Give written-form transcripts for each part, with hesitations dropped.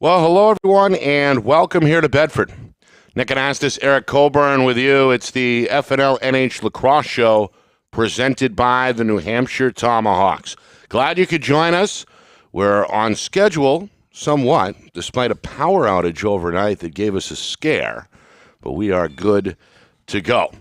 Well, hello, everyone, and welcome here to Bedford. Nick Anastas, Eric Coburn with you. It's the FNLNH Lacrosse show presented by the New Hampshire Tomahawks. Glad you could join us. We're on schedule somewhat, despite a power outage overnight that gave us a scare, but we are good to go.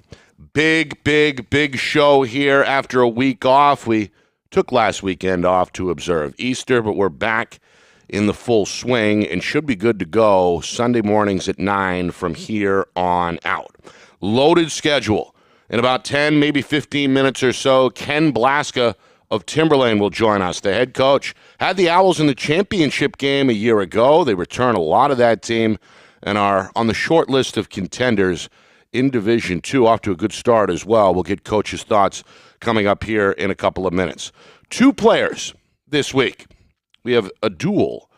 Big show here after a week off. We took last weekend off to observe Easter, but we're back in the full swing and should be good to go Sunday mornings at 9 from here on out. Loaded schedule. In about 10, maybe 15 minutes or so, Ken Blaska of Timberlane will join us. The head coach had the Owls in the championship game a year ago. They return a lot of that team and are on the short list of contenders in Division II. Off to a good start as well. We'll get coach's thoughts coming up here in a couple of minutes. Two players this week. We have a dual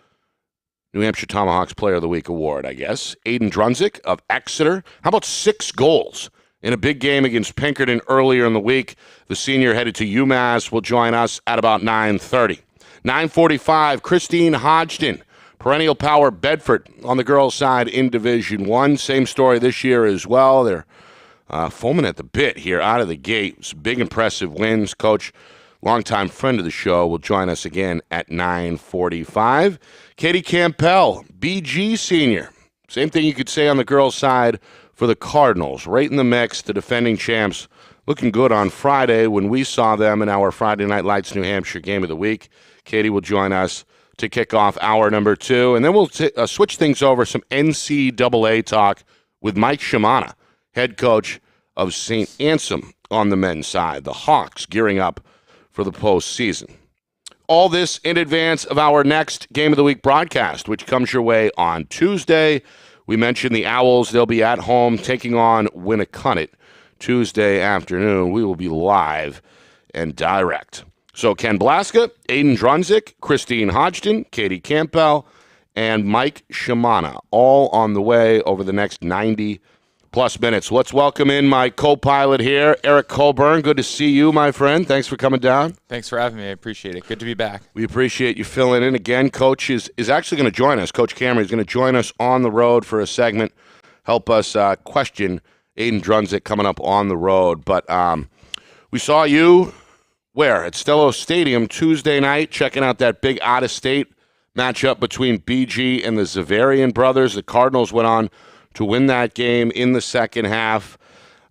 New Hampshire Tomahawks Player of the Week award, I guess. Aiden Drunzik of Exeter. How about 6 goals in a big game against Pinkerton earlier in the week? The senior headed to UMass will join us at about 9:30. 9:45, Christine Hodgson, perennial power Bedford on the girls' side in Division I. Same story this year as well. They're foaming at the bit here out of the gate. Some big, impressive wins. Coach, longtime friend of the show, will join us again at 9:45. Katie Campbell, BG senior. Same thing you could say on the girls' side for the Cardinals. Right in the mix, the defending champs, looking good on Friday when we saw them in our Friday Night Lights New Hampshire Game of the Week. Katie will join us to kick off hour number 2. And then we'll switch things over, some NCAA talk with Mike Shimana, head coach of St. Anselm on the men's side. The Hawks gearing up for the postseason. All this in advance of our next Game of the Week broadcast, which comes your way on Tuesday. We mentioned the Owls. They'll be at home taking on Winnicott Tuesday afternoon. We will be live and direct. So Ken Blaska, Aiden Drunzik, Christine Hodgson, Katie Campbell, and Mike Shimana, all on the way over the next 90-plus minutes. Let's welcome in my co-pilot here, Eric Coburn. Good to see you, my friend. Thanks for coming down. Thanks for having me. I appreciate it. Good to be back. We appreciate you filling in again. Coach is actually going to join us. Coach Cameron is going to join us on the road for a segment, help us question Aiden Drunzik coming up on the road. But we saw you, where? At Stello Stadium Tuesday night, checking out that big out-of-state matchup between BG and the Zavarian brothers. The Cardinals went on to win that game in the second half.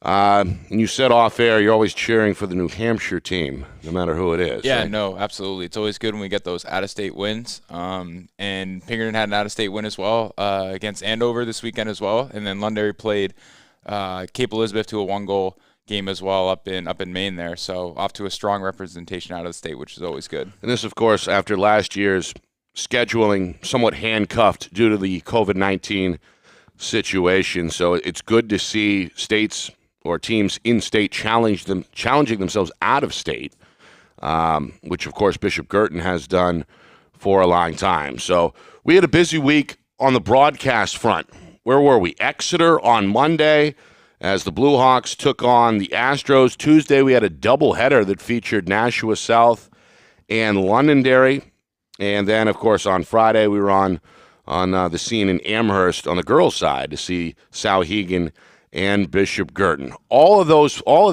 And you said off air you're always cheering for the New Hampshire team, no matter who it is. Yeah, right? No, absolutely. It's always good when we get those out-of-state wins. And Pinkerton had an out-of-state win as well against Andover this weekend as well. And then Londonderry played Cape Elizabeth to a 1-goal game as well up in Maine there. So off to a strong representation out of the state, which is always good. And this, of course, after last year's scheduling somewhat handcuffed due to the COVID-19 situation. So it's good to see states or teams in state challenging themselves out of state, which, of course, Bishop Girton has done for a long time. So we had a busy week on the broadcast front. Where were we? Exeter on Monday as the Blue Hawks took on the Astros. Tuesday we had a doubleheader that featured Nashua South and Londonderry. And then, of course, on Friday we were on the scene in Amherst on the girls' side to see Souhegan and Bishop Girton. All of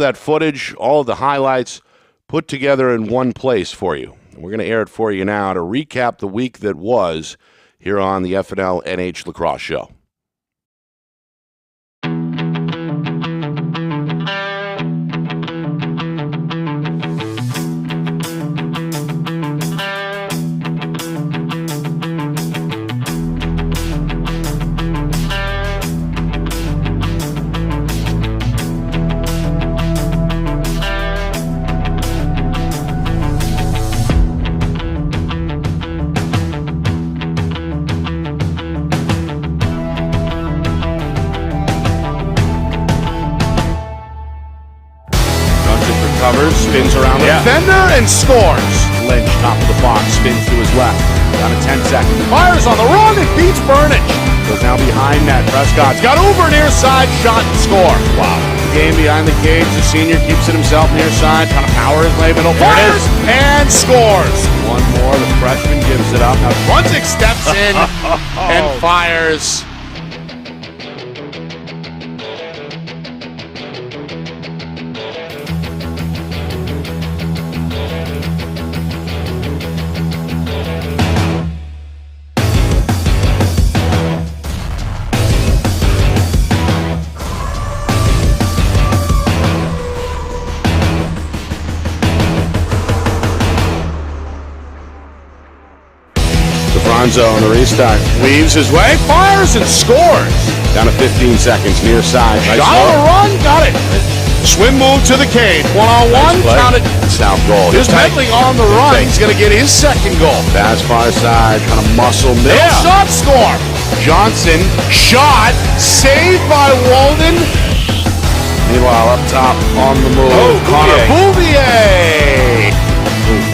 that footage, all of the highlights put together in one place for you. We're going to air it for you now to recap the week that was here on the FNLNH Lacrosse show. Spins around the defender and scores. Lynch, top of the box, spins to his left. Down to 10 seconds. Fires on the run and beats Burnage. Goes now behind net. Prescott's got over near side shot and score. Wow. game behind the cage. The senior keeps it himself near side, trying to power his way, middle, fires, and scores. One more, the freshman gives it up. Now Drunzik steps in and fires. Franzo on the restart. Weaves his way, fires, and scores. Down to 15 seconds, near side. Nice shot on a run, got it. Swim move to the cage. One-on-one, counted. South goal. Here's Medley on the run. He's going to get his second goal. Pass far side, trying to muscle middle. Shot, score. Johnson, shot, saved by Walden. Meanwhile, up top on the move, Connor Bouvier.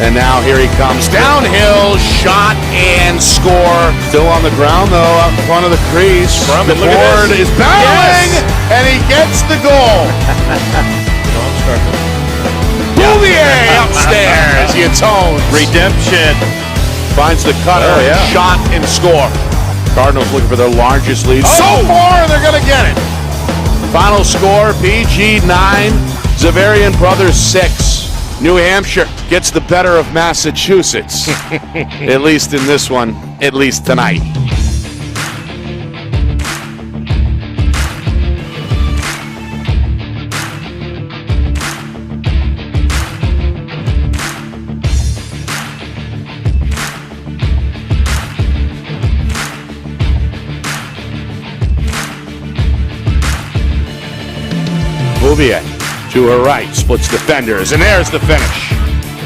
And now here he comes downhill, shot and score. Still on the ground though, out in front of the crease. The board is battling, and he gets the goal. Bouvier upstairs, he atones. Redemption. Finds the cutter, shot and score. Cardinals looking for their largest lead. So far, they're going to get it. Final score, PG 9, Zavarian Brothers 6. New Hampshire gets the better of Massachusetts, at least in this one, at least tonight. Bouvier to her right, splits defenders, and there's the finish.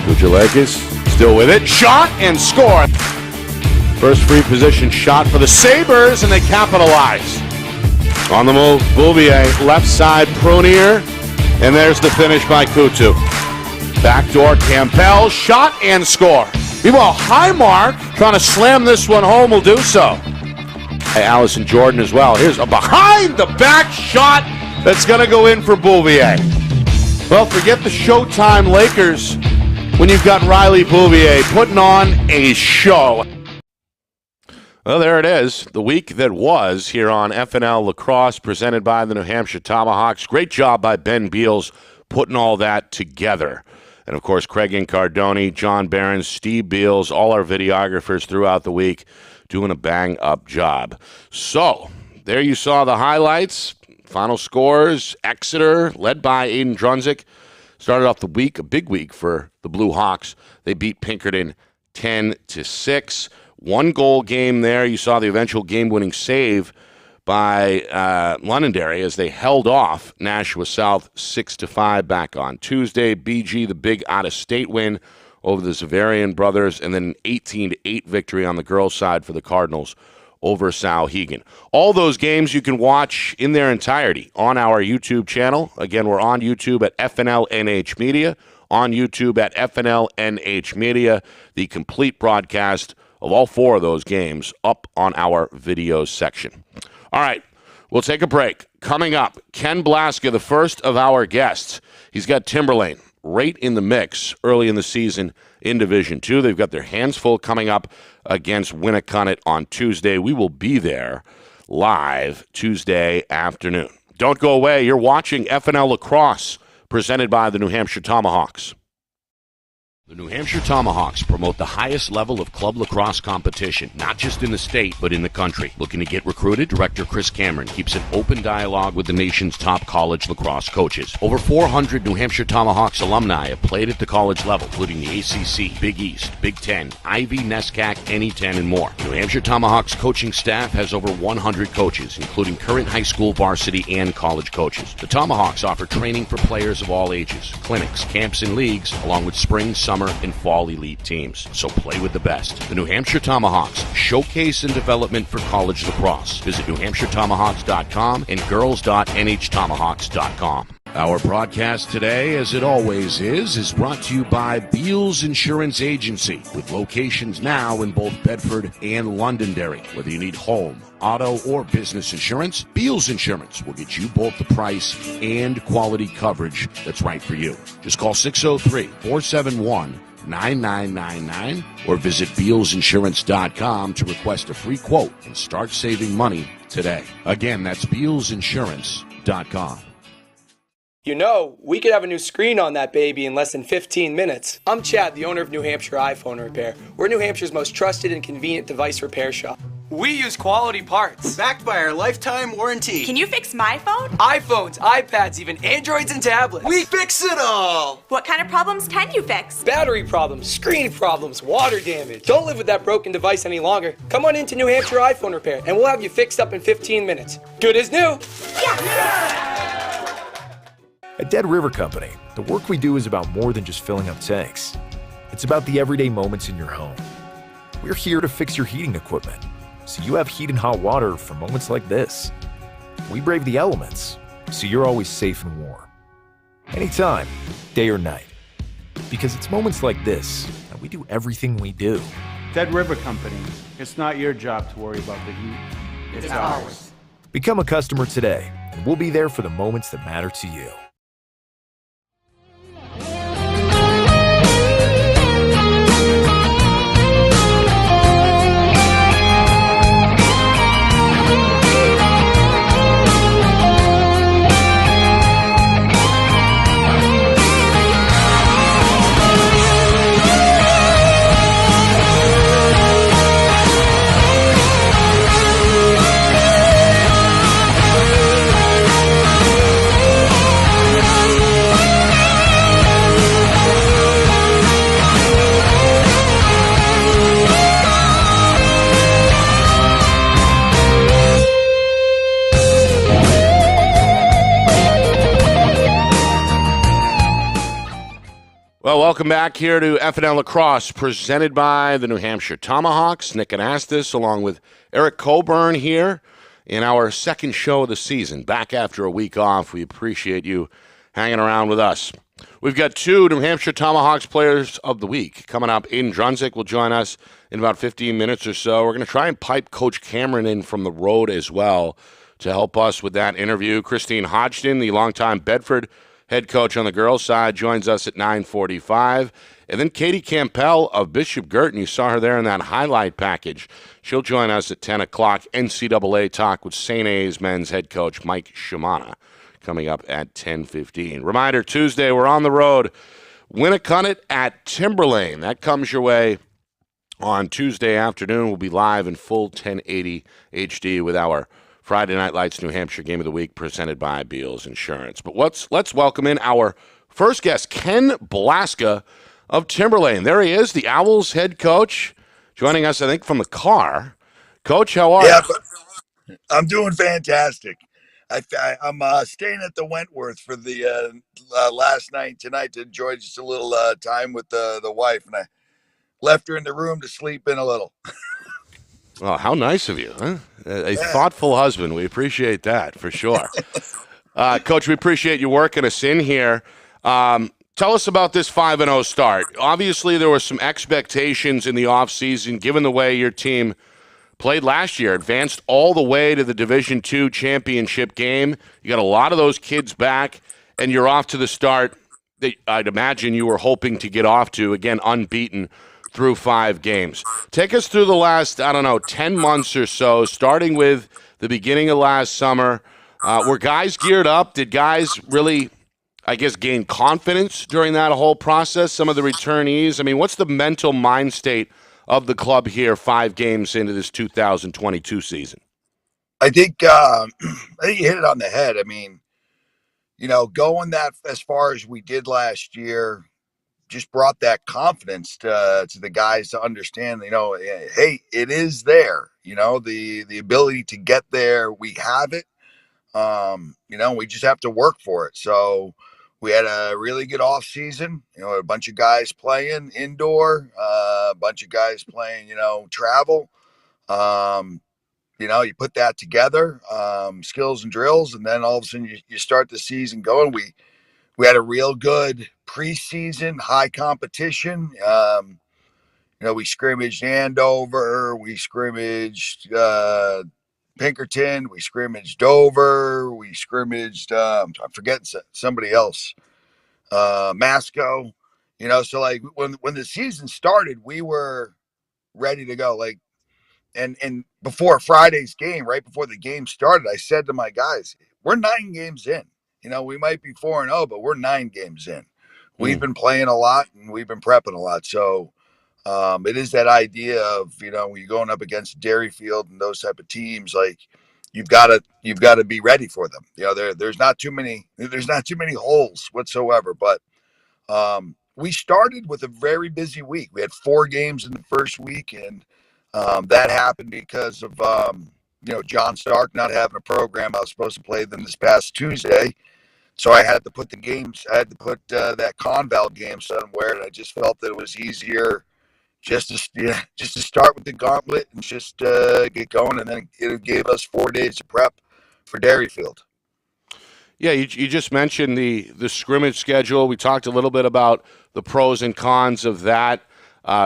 Kujalekis still with it, shot and score. First free position shot for the Sabres, and they capitalize. On the move, Bouvier, left side, Prunier, and there's the finish by Kutu. Backdoor, Campbell, shot and score. Meanwhile, Highmark trying to slam this one home, will do so. Hey, Allison Jordan as well. Here's a behind-the-back shot that's going to go in for Bouvier. Well, forget the Showtime Lakers when you've got Riley Bouvier putting on a show. Well, there it is. The week that was here on FNL Lacrosse, presented by the New Hampshire Tomahawks. Great job by Ben Beals putting all that together. And, of course, Craig Incardoni, John Barron, Steve Beals, all our videographers throughout the week doing a bang-up job. So, there you saw the highlights. Final scores, Exeter, led by Aiden Drunzik, started off the week, a big week for the Blue Hawks. They beat Pinkerton 10-6. One goal game there. You saw the eventual game-winning save by Londonderry as they held off Nashua South 6-5 back on Tuesday. BG, the big out-of-state win over the Zavarian brothers, and then an 18-8 victory on the girls' side for the Cardinals over Souhegan. All those games you can watch in their entirety on our YouTube channel. Again, we're on YouTube at FNLNH Media, on YouTube at FNLNH Media. The complete broadcast of all four of those games up on our videos section. All right, we'll take a break. Coming up, Ken Blaska, the first of our guests. He's got Timberlane right in the mix early in the season in Division II. They've got their hands full coming up against Winnicott on Tuesday. We will be there live Tuesday afternoon. Don't go away. You're watching FNL Lacrosse, presented by the New Hampshire Tomahawks. The New Hampshire Tomahawks promote the highest level of club lacrosse competition, not just in the state, but in the country. Looking to get recruited? Director Chris Cameron keeps an open dialogue with the nation's top college lacrosse coaches. Over 400 New Hampshire Tomahawks alumni have played at the college level, including the ACC, Big East, Big Ten, Ivy, NESCAC, NE10, and more. The New Hampshire Tomahawks coaching staff has over 100 coaches, including current high school, varsity, and college coaches. The Tomahawks offer training for players of all ages, clinics, camps, and leagues, along with spring, summer, and fall elite teams. So play with the best. The New Hampshire Tomahawks, showcase and development for college lacrosse. Visit NewHampshireTomahawks.com and girls.nhtomahawks.com. Our broadcast today, as it always is brought to you by Beals Insurance Agency, with locations now in both Bedford and Londonderry. Whether you need home, auto, or business insurance, Beals Insurance will get you both the price and quality coverage that's right for you. Just call 603-471-9999 or visit BealsInsurance.com to request a free quote and start saving money today. Again, that's BealsInsurance.com. You know, we could have a new screen on that baby in less than 15 minutes. I'm Chad, the owner of New Hampshire iPhone Repair. We're New Hampshire's most trusted and convenient device repair shop. We use quality parts, backed by our lifetime warranty. Can you fix my phone? iPhones, iPads, even Androids and tablets. We fix it all! What kind of problems can you fix? Battery problems, screen problems, water damage. Don't live with that broken device any longer. Come on into New Hampshire iPhone Repair, and we'll have you fixed up in 15 minutes. Good as new. Yeah! At Dead River Company, the work we do is about more than just filling up tanks. It's about the everyday moments in your home. We're here to fix your heating equipment, so you have heat and hot water for moments like this. We brave the elements, so you're always safe and warm. Anytime, day or night. Because it's moments like this that we do everything we do. Dead River Company, it's not your job to worry about the heat. It's ours. Become a customer today, and we'll be there for the moments that matter to you. Well, welcome back here to FNL Lacrosse, presented by the New Hampshire Tomahawks. Nick Anastas, along with Eric Coburn here in our second show of the season. Back after a week off. We appreciate you hanging around with us. We've got two New Hampshire Tomahawks players of the week coming up. Aiden Drunzik will join us in about 15 minutes or so. We're going to try and pipe Coach Cameron in from the road as well to help us with that interview. Christine Hodgson, the longtime Bedford head coach on the girls' side, joins us at 9:45. And then Katie Campbell of Bishop Girton, you saw her there in that highlight package. She'll join us at 10 o'clock. NCAA talk with St. A's men's head coach Mike Shimana coming up at 10:15. Reminder, Tuesday, we're on the road. Winnicott at Timberlane. That comes your way on Tuesday afternoon. We'll be live in full 1080 HD with our Friday Night Lights New Hampshire Game of the Week presented by Beals Insurance. But let's welcome in our first guest, Ken Blaska of Timberlane. There he is, the Owls head coach, joining us, I think, from the car. Coach, how are you? I'm doing fantastic. I'm staying at the Wentworth for the last night tonight to enjoy just a little time with the wife, and I left her in the room to sleep in a little. Oh, how nice of you, huh? A thoughtful husband. We appreciate that, for sure. Coach, we appreciate you working us in here. Tell us about this 5-0 start. Obviously, there were some expectations in the offseason, given the way your team played last year, advanced all the way to the Division II championship game. You got a lot of those kids back, and you're off to the start that I'd imagine you were hoping to get off to, again, unbeaten through 5 games. Take us through the last, 10 months or so, starting with the beginning of last summer. Were guys geared up? Did guys really, gain confidence during that whole process? Some of the returnees? I mean, what's the mental mind state of the club here 5 games into this 2022 season? I think you hit it on the head. I mean, going that as far as we did last year, just brought that confidence to the guys to understand, hey, it is there, the ability to get there. We have it. We just have to work for it. So we had a really good off season, a bunch of guys playing indoor, a bunch of guys playing, travel. you put that together, skills and drills, and then all of a sudden you start the season going. We had a real good preseason, high competition. We scrimmaged Andover, we scrimmaged Pinkerton, we scrimmaged Dover, we scrimmaged I'm forgetting somebody else, Masco. So like when the season started, we were ready to go. Like, and before Friday's game, right before the game started, I said to my guys, we're 9 games in. We might be 4-0, but we're 9 games in. We've been playing a lot and we've been prepping a lot. So it is that idea of, when you're going up against Dairyfield and those type of teams, like you've got to be ready for them. There's not too many holes whatsoever, but we started with a very busy week. We had 4 games in the first week, and that happened because of John Stark not having a program. I was supposed to play them this past Tuesday, so I had to put that Conval game somewhere, and I just felt that it was easier just to start with the gauntlet and just get going, and then it gave us 4 days of prep for Dairyfield. Yeah, you just mentioned the scrimmage schedule. We talked a little bit about the pros and cons of that.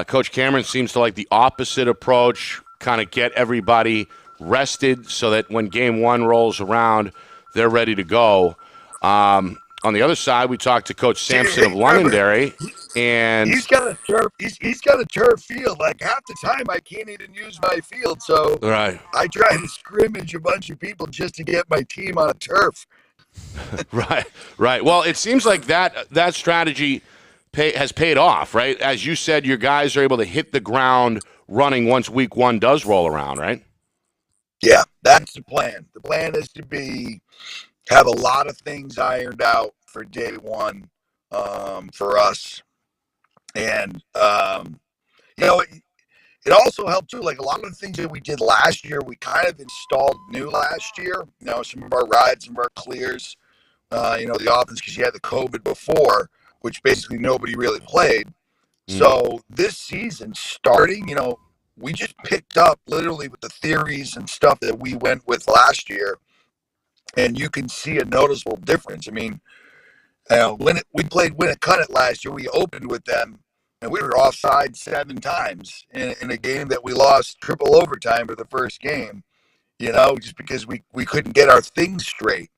Coach Cameron seems to like the opposite approach, kind of get everybody rested so that when game 1 rolls around, they're ready to go. On the other side, we talked to Coach Sampson of Londonderry, and he's got a turf. He's got a turf field. Like half the time, I can't even use my field. So right. I try to scrimmage a bunch of people just to get my team on a turf. Right. Well, it seems like that strategy has paid off, right? As you said, your guys are able to hit the ground running once week 1 does roll around, right? Yeah, that's the plan. The plan is to have a lot of things ironed out for day 1 for us. And, it also helped too. Like a lot of the things that we did last year, we kind of installed new last year. Some of our rides, some of our clears, the offense, because you had the COVID before, which basically nobody really played. So this season starting, we just picked up literally with the theories and stuff that we went with last year. And you can see a noticeable difference. I mean, when we played Win It, Cut It last year, we opened with them, and we were offside 7 times in a game that we lost triple overtime for the first game, just because we couldn't get our things straight.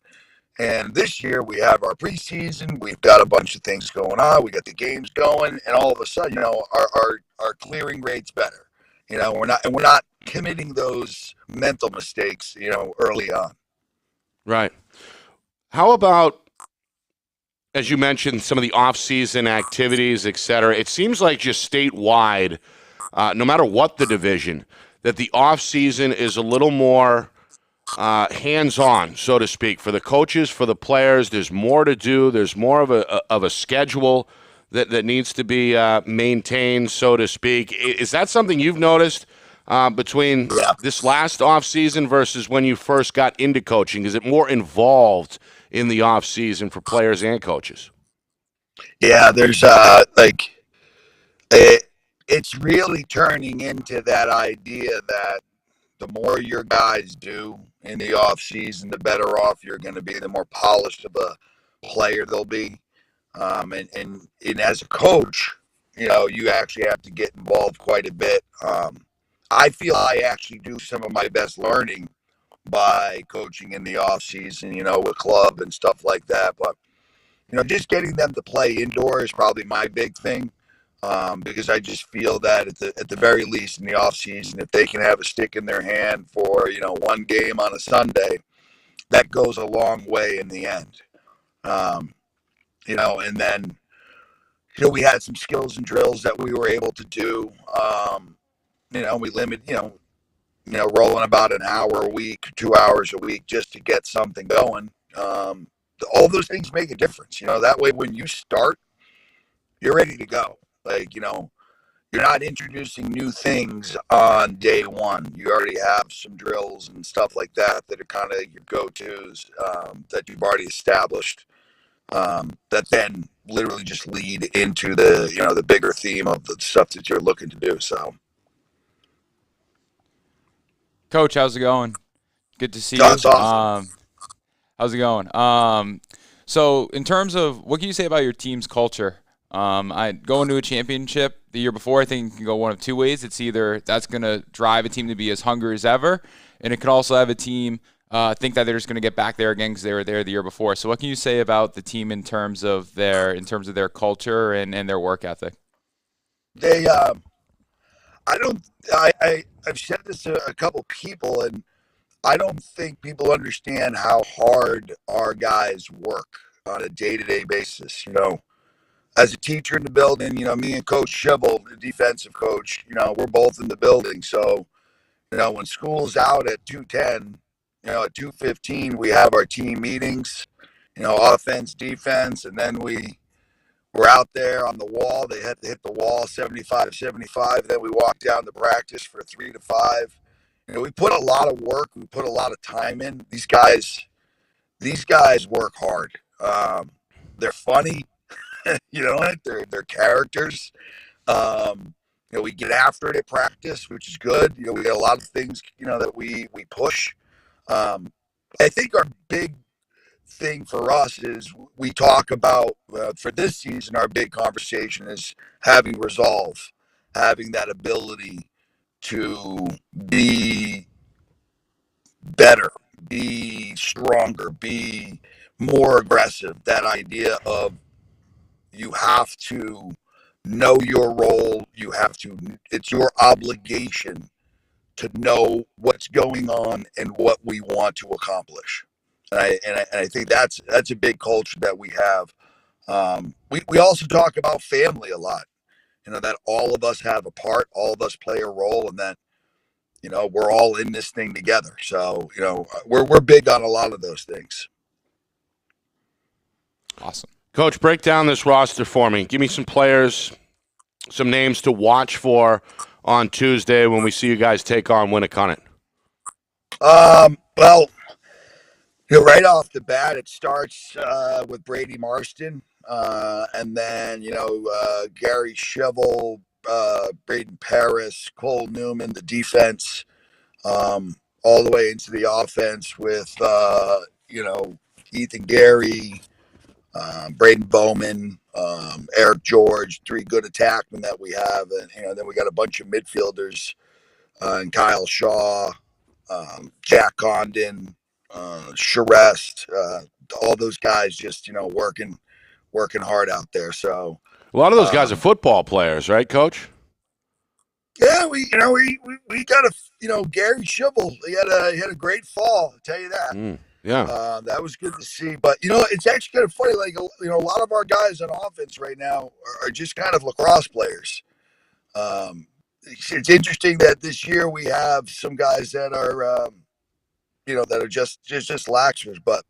And this year we have our preseason, we've got a bunch of things going on, we got the games going, and all of a sudden, our clearing rate's better. We're not committing those mental mistakes, early on. Right. How about, as you mentioned, some of the off-season activities, et cetera? It seems like just statewide, no matter what the division, that the off-season is a little more hands-on, so to speak, for the coaches, for the players. There's more to do. There's more of a schedule that needs to be maintained, so to speak. Is that something you've noticed between this last off-season versus when you first got into coaching? Is it more involved in the off-season for players and coaches? Yeah, there's it's really turning into that idea that the more your guys do in the off season, the better off you're going to be, the more polished of a player they'll be. And as a coach, you actually have to get involved quite a bit. I feel I actually do some of my best learning by coaching in the off season, with club and stuff like that. But, just getting them to play indoors is probably my big thing. Because I just feel that at the very least in the off season, if they can have a stick in their hand for, 1 game on a Sunday, that goes a long way in the end. And then, we had some skills and drills that we were able to do. We limit, rolling about an hour a week, 2 hours a week just to get something going. All those things make a difference. That way when you start, you're ready to go. Like, you're not introducing new things on day 1. You already have some drills and stuff like that are kind of your go-tos that you've already established that then literally just lead into the bigger theme of the stuff that you're looking to do. So. Coach, how's it going? Good to see you. That's awesome. How's it going? So in terms of what can you say about your team's culture? I going to a championship the year before, I think it can go one of two ways. It's either that's going to drive a team to be as hungry as ever, and it could also have a team think that they're just going to get back there again because they were there the year before. So what can you say about the team in terms of their culture and their work ethic? They, I've said this to a couple people, and I don't think people understand how hard our guys work on a day-to-day basis. As a teacher in the building, me and Coach Shibble, the defensive coach, we're both in the building. So, when school's out at 2:10, at 2:15, we have our team meetings, offense, defense, and then we're out there on the wall. They had to hit the wall 75. Then we walk down to practice for 3 to 5. We put a lot of work. We put a lot of time in. These guys work hard. They're funny. They're characters. We get after it at practice, which is good. We got a lot of things, that we push. I think our big thing for us is we talk about for this season, our big conversation is having resolve, having that ability to be better, be stronger, be more aggressive. That idea of you have to know your role. It's your obligation to know what's going on and what we want to accomplish. And I think that's a big culture that we have. We also talk about family a lot, that all of us have a part, all of us play a role, and that, we're all in this thing together. So, we're big on a lot of those things. Awesome. Coach, break down this roster for me. Give me some players, some names to watch for on Tuesday when we see you guys take on Winnicott. Well, right off the bat, it starts with Brady Marston, and then, Gary Shivel, Braden Paris, Cole Newman, the defense, all the way into the offense with, Ethan Gary, Braden Bowman, Eric George, 3 good attackmen that we have. And, then we got a bunch of midfielders, and Kyle Shaw, Jack Condon, Charest, all those guys just, working hard out there. So a lot of those guys are football players, right, Coach? Yeah, we got Gary Shivel. He had a great fall, I'll tell you that. Yeah. That was good to see. But, it's actually kind of funny. Like, a lot of our guys on offense right now are just kind of lacrosse players. It's interesting that this year we have some guys that are, that are just laxers. But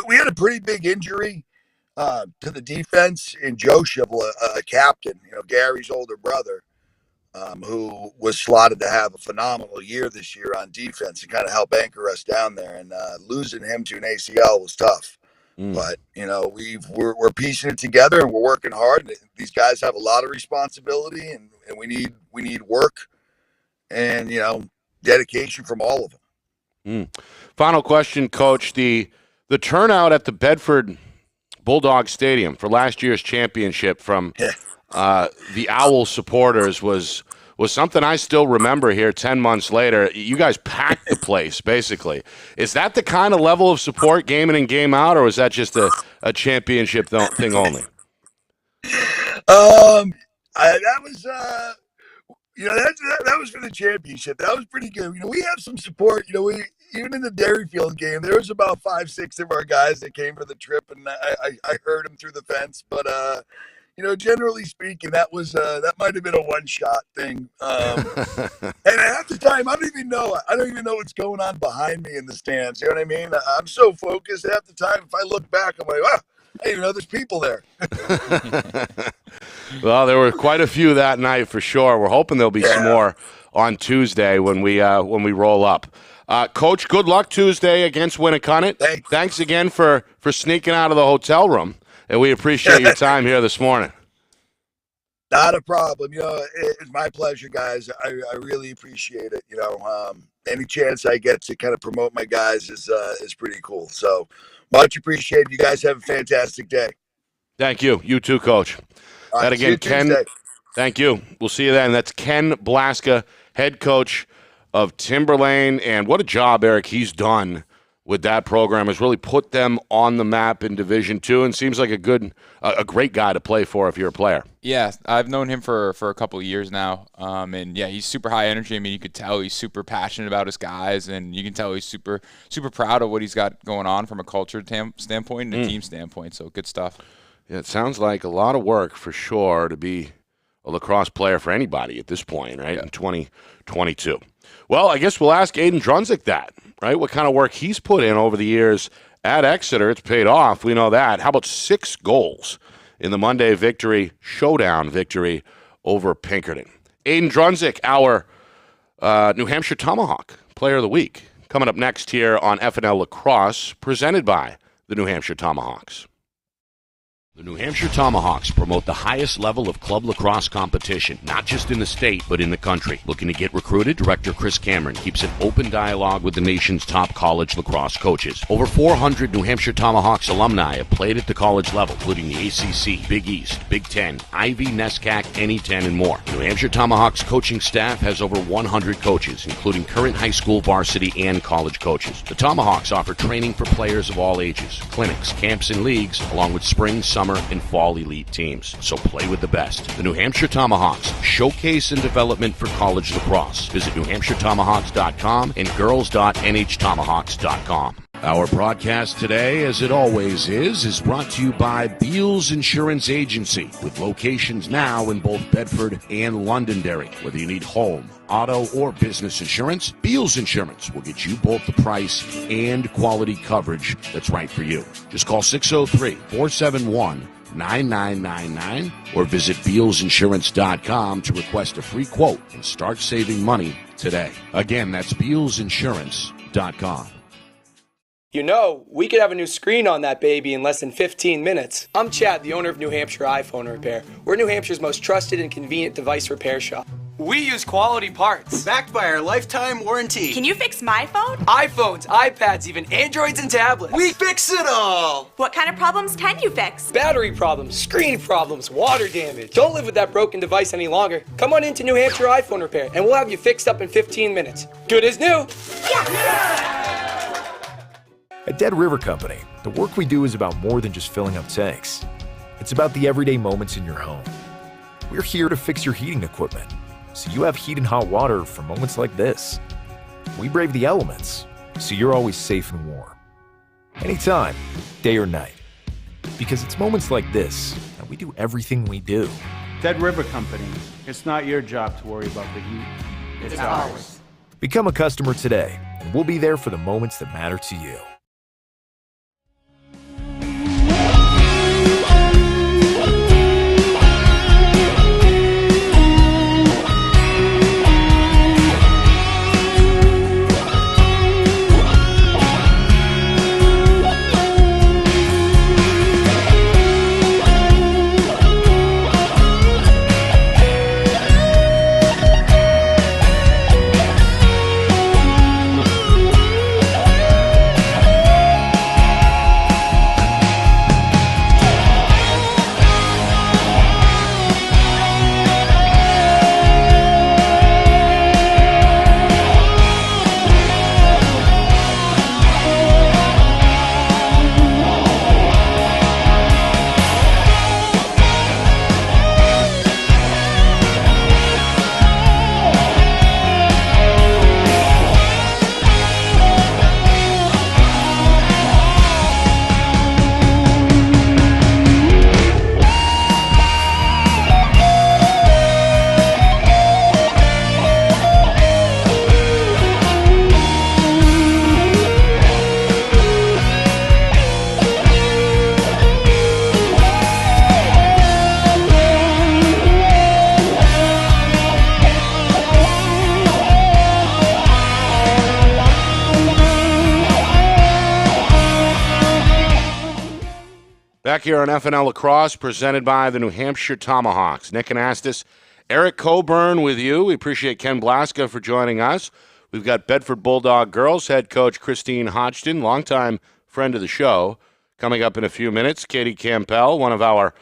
we had a pretty big injury to the defense in Joe Shivel, a captain, Gary's older brother, who was slotted to have a phenomenal year this year on defense and kind of help anchor us down there. And losing him to an ACL was tough. But, we're piecing it together and we're working hard. These guys have a lot of responsibility, and we need work and, dedication from all of them. Final question, Coach. The turnout at the Bedford Bulldog Stadium for last year's championship from the Owl supporters was something I still remember here 10 months later. You guys packed the place, basically. Is that the kind of level of support game in and game out, or is that just a championship thing only? That was that was for the championship. That was pretty good. We have some support. Even in the Dairyfield game, there was about 5-6 of our guys that came for the trip, and I heard them through the fence. But generally speaking, that might have been a one-shot thing. And half the time, I don't even know what's going on behind me in the stands. You know what I mean? I'm so focused half the time. If I look back, I'm like, I didn't even know there's people there. Well, there were quite a few that night for sure. We're hoping there'll be some more on Tuesday when we roll up. Coach, good luck Tuesday against Winnicott. Thanks again for sneaking out of the hotel room, and we appreciate your time here this morning. Not a problem. It's my pleasure, guys. I really appreciate it. any chance I get to kind of promote my guys is pretty cool. So much appreciated. You guys have a fantastic day. Thank you. You too, Coach. All That right, again, Ken. Tuesday. Thank you. We'll see you then. That's Ken Blaska, head coach of Timberlane, and what a job, Eric, he's done with that program. Has really put them on the map in Division II, and seems like a great guy to play for if you're a player. Yeah, I've known him for a couple of years now, and yeah, he's super high energy. I mean, you could tell he's super passionate about his guys, and you can tell he's super proud of what he's got going on from a culture standpoint and a team standpoint. So good stuff. Yeah, it sounds like a lot of work for sure to be a lacrosse player for anybody at this point, right? In 2022. Well, I guess we'll ask Aiden Drunzik that, right? What kind of work he's put in over the years at Exeter. It's paid off. We know that. How about 6 goals in the Monday showdown victory over Pinkerton? Aiden Drunzik, our New Hampshire Tomahawk Player of the Week, coming up next here on FNL Lacrosse, presented by the New Hampshire Tomahawks. The New Hampshire Tomahawks promote the highest level of club lacrosse competition, not just in the state, but in the country. Looking to get recruited? Director Chris Cameron keeps an open dialogue with the nation's top college lacrosse coaches. Over 400 New Hampshire Tomahawks alumni have played at the college level, including the ACC, Big East, Big Ten, Ivy, NESCAC, NE10, and more. The New Hampshire Tomahawks coaching staff has over 100 coaches, including current high school, varsity, and college coaches. The Tomahawks offer training for players of all ages, clinics, camps, and leagues, along with spring, summer, and fall elite teams. So play with the best. The New Hampshire Tomahawks, showcase and development for college lacrosse. Visit NewHampshireTomahawks.com and girls.nhtomahawks.com. Our broadcast today, as it always is brought to you by Beals Insurance Agency, with locations now in both Bedford and Londonderry. Whether you need home, auto, or business insurance, Beals Insurance will get you both the price and quality coverage that's right for you. Just call 603-471-9999 or visit BealsInsurance.com to request a free quote and start saving money today. Again, that's BealsInsurance.com. You know, we could have a new screen on that baby in less than 15 minutes. I'm Chad, the owner of New Hampshire iPhone Repair. We're New Hampshire's most trusted and convenient device repair shop. We use quality parts, backed by our lifetime warranty. Can you fix my phone? iPhones, iPads, even Androids and tablets. We fix it all! What kind of problems can you fix? Battery problems, screen problems, water damage. Don't live with that broken device any longer. Come on into New Hampshire iPhone Repair and we'll have you fixed up in 15 minutes. Good as new. At Dead River Company, the work we do is about more than just filling up tanks. It's about the everyday moments in your home. We're here to fix your heating equipment, so you have heat and hot water for moments like this. We brave the elements, so you're always safe and warm. Anytime, day or night. Because it's moments like this that we do everything we do. Dead River Company. It's not your job to worry about the heat. It's ours. Become a customer today, and we'll be there for the moments that matter to you. Back here on FNL Lacrosse, presented by the New Hampshire Tomahawks. Nick Anastas, Eric Coburn with you. We appreciate Ken Blaska for joining us. We've got Bedford Bulldog girls head coach Christine Hodgson, longtime friend of the show, coming up in a few minutes. Katie Campbell, one of our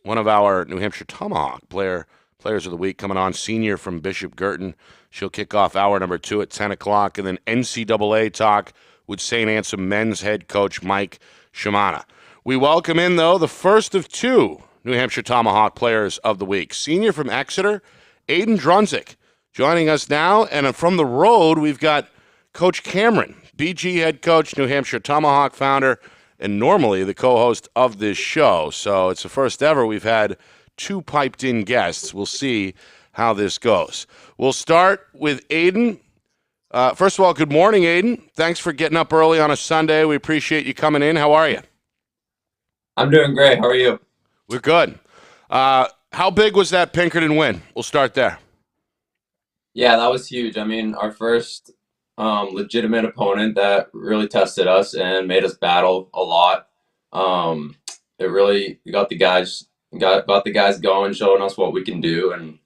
New Hampshire Tomahawk players of the week, coming on, senior from Bishop Girton. She'll kick off hour number 2 at 10 o'clock, and then NCAA talk with St. Anselm men's head coach Mike Shimana. We welcome in, though, the first of 2 New Hampshire Tomahawk players of the week. Senior from Exeter, Aiden Drunzik, joining us now. And from the road, we've got Coach Cameron, BG head coach, New Hampshire Tomahawk founder, and normally the co-host of this show. So it's the first ever we've had 2 piped-in guests. We'll see how this goes. We'll start with Aiden. First of all, good morning, Aiden. Thanks for getting up early on a Sunday. We appreciate you coming in. How are you? I'm doing great. How are you? We're good. How big was that Pinkerton win? We'll start there. Yeah, that was huge. I mean, our first legitimate opponent that really tested us and made us battle a lot. It really got the guys going, showing us what we can do, and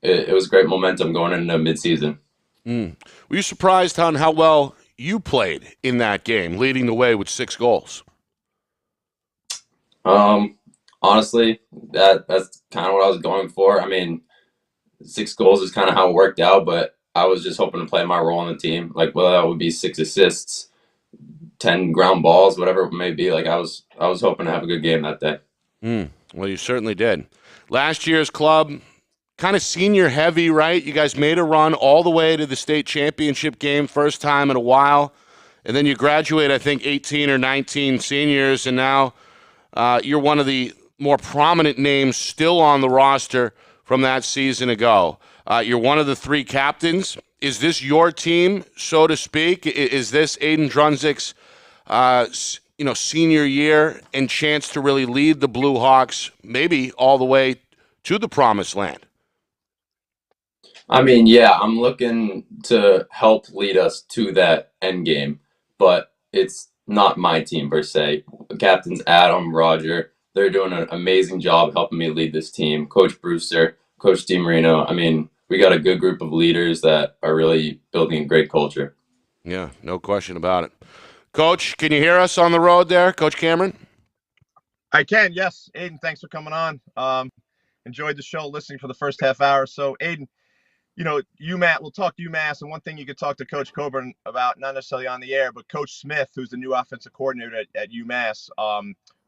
it was great momentum going into midseason. Were you surprised on how well you played in that game, leading the way with 6 goals? Honestly, that's kind of what I was going for. I mean, 6 goals is kind of how it worked out, but I was just hoping to play my role on the team. Like, whether that would be 6 assists, 10 ground balls, whatever it may be. Like, I was hoping to have a good game that day. Well, you certainly did. Last year's club, kind of senior heavy, right? You guys made a run all the way to the state championship game, first time in a while. And then you graduate, I think, 18 or 19 seniors, and now you're one of the more prominent names still on the roster from that season ago. You're one of the 3 captains. Is this your team, so to speak? Is this Aiden Drunzik's senior year and chance to really lead the Blue Hawks maybe all the way to the promised land? I mean, yeah, I'm looking to help lead us to that end game, but it's not my team per se. Captains Adam, Roger, they're doing an amazing job helping me lead this team. Coach Brewster, Coach DiMarino. I mean, we got a good group of leaders that are really building a great culture. Yeah, no question about it. Coach, can you hear us on the road there, Coach Cameron? I can, yes. Aiden, thanks for coming on. Enjoyed the show, listening for the first half hour. So, Aiden, UMass, we'll talk UMass, and one thing you could talk to Coach Coburn about, not necessarily on the air, but Coach Smith, who's the new offensive coordinator at UMass,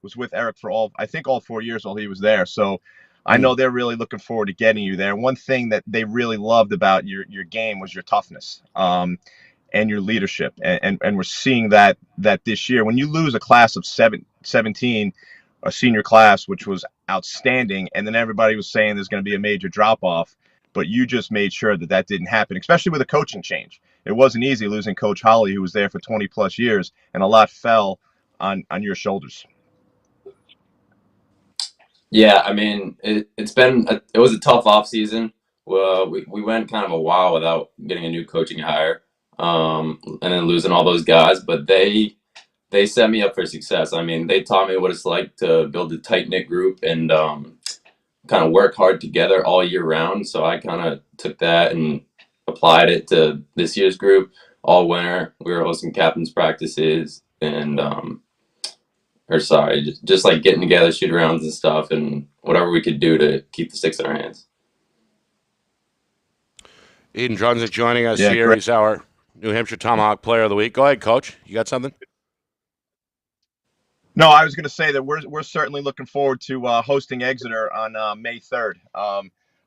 was with Eric for all 4 years while he was there. So I know they're really looking forward to getting you there. One thing that they really loved about your game was your toughness and your leadership. And we're seeing that this year. When you lose a class of 17, a senior class, which was outstanding, and then everybody was saying there's going to be a major drop-off, but you just made sure that didn't happen, especially with a coaching change. It wasn't easy losing Coach Holly, who was there for 20-plus years, and a lot fell on your shoulders. Yeah, I mean, it was a tough off season. We went kind of a while without getting a new coaching hire, and then losing all those guys. But they set me up for success. I mean, they taught me what it's like to build a tight knit group and kind of work hard together all year round. So I kind of took that and applied it to this year's group. All winter, we were hosting captains practices and just like getting together, shoot arounds and stuff, and whatever we could do to keep the sticks in our hands. Aiden Drunzik joining us here. Great. He's our New Hampshire Tomahawk Player of the Week. Go ahead, Coach. You got something? No, I was going to say that we're certainly looking forward to hosting Exeter on May 3rd.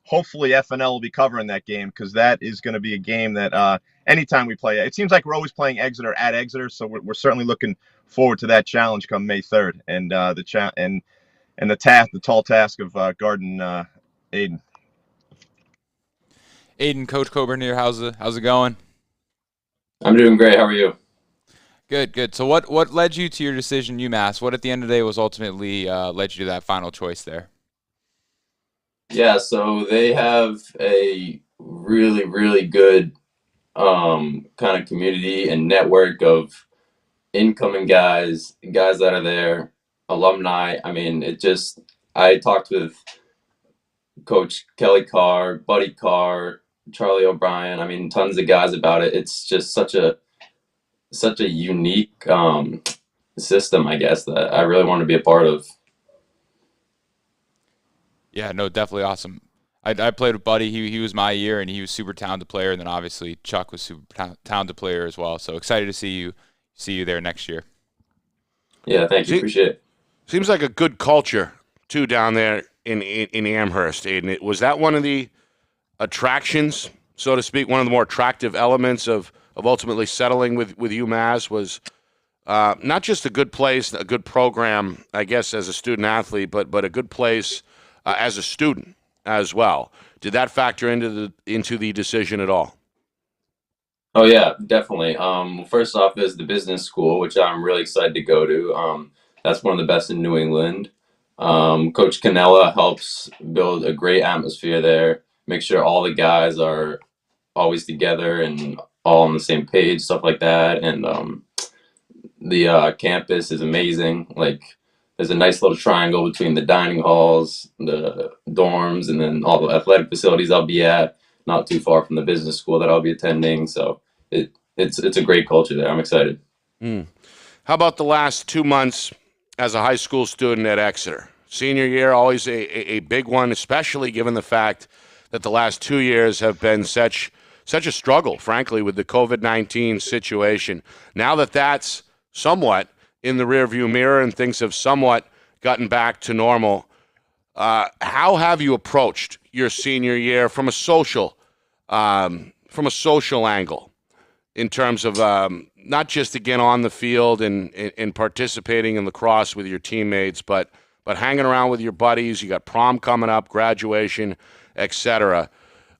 Hopefully FNL will be covering that game, because that is going to be a game that anytime we play, it seems like we're always playing Exeter at Exeter, so we're certainly looking forward to that challenge come May 3rd, and the tall task of guarding Aiden. Aiden, Coach Coburn here. How's it going? I'm doing great. How are you? Good. So what led you to your decision, UMass? What at the end of the day was ultimately led you to that final choice there? Yeah, so they have a really, really good kind of community and network of incoming guys that are there, alumni. I mean, I talked with Coach Kelly Carr, Buddy Carr, Charlie O'Brien. I mean, tons of guys about it. It's just such a unique system, I guess, that I really want to be a part of. Yeah, no, definitely awesome. I played with Buddy. He was my year, and he was super talented player. And then obviously Chuck was super talented player as well. So excited to see you there next year. Yeah, thank you. Appreciate it. Seems like a good culture too down there in Amherst, Aiden. Was that one of the attractions, so to speak, one of the more attractive elements of ultimately settling with UMass was not just a good place, a good program, I guess, as a student athlete, but a good place as a student as well. Did that factor into the decision at all? Oh yeah, definitely. First off is the business school, which I'm really excited to go to. That's one of the best in New England. Coach Canella helps build a great atmosphere there, make sure all the guys are always together and all on the same page, stuff like that. And the campus is amazing. Like, there's a nice little triangle between the dining halls, the dorms, and then all the athletic facilities I'll be at, not too far from the business school that I'll be attending. So it's a great culture there. I'm excited. How about the last 2 months as a high school student at Exeter? Senior year, always a big one, especially given the fact that the last 2 years have been such a struggle, frankly, with the COVID-19 situation. Now that that's somewhat in the rearview mirror and things have somewhat gotten back to normal, how have you approached your senior year from a social angle, in terms of not just again on the field and participating in lacrosse with your teammates, but hanging around with your buddies? You got prom coming up, graduation, etc.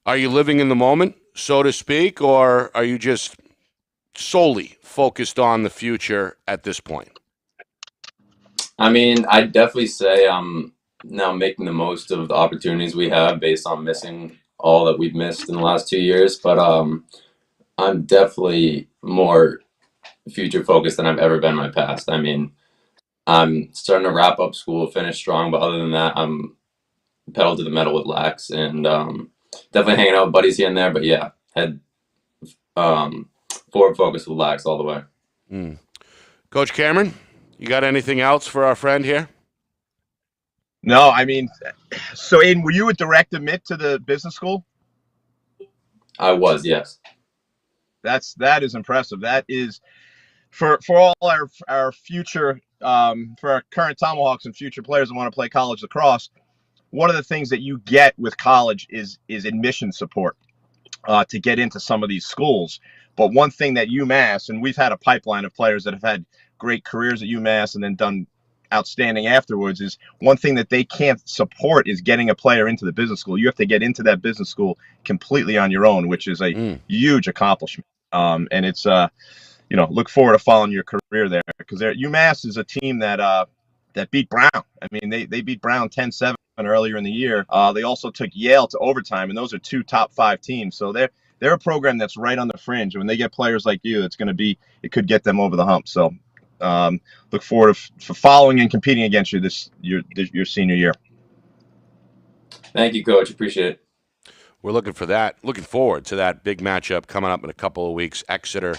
Are you living in the moment, so to speak, or are you just solely focused on the future at this point? I mean, I'd definitely say I'm now making the most of the opportunities we have based on missing all that we've missed in the last 2 years. But I'm definitely more future focused than I've ever been in my past. I mean, I'm starting to wrap up school, finish strong, but other than that, I'm pedal to the metal with Lax, and definitely hanging out with buddies here and there. But yeah, head forward focus with Lax all the way. Coach Cameron, you got anything else for our friend here? No, I mean, so Aiden, were you a direct admit to the business school? I was, yes. That is impressive. That is for all our future for our current Tomahawks and future players that want to play college lacrosse. One of the things that you get with college is admission support to get into some of these schools. But one thing that UMass, and we've had a pipeline of players that have had great careers at UMass and then done outstanding afterwards, is one thing that they can't support is getting a player into the business school. You have to get into that business school completely on your own, which is a huge accomplishment. And it's look forward to following your career there, because UMass is a team that beat Brown. I mean, they beat Brown 10-7 earlier in the year. They also took Yale to overtime, and those are 2 top 5 teams. So they're a program that's right on the fringe. When they get players like you, it could get them over the hump. So look forward to following and competing against you your senior year. Thank you, Coach. Appreciate it. We're looking forward to that big matchup coming up in a couple of weeks, Exeter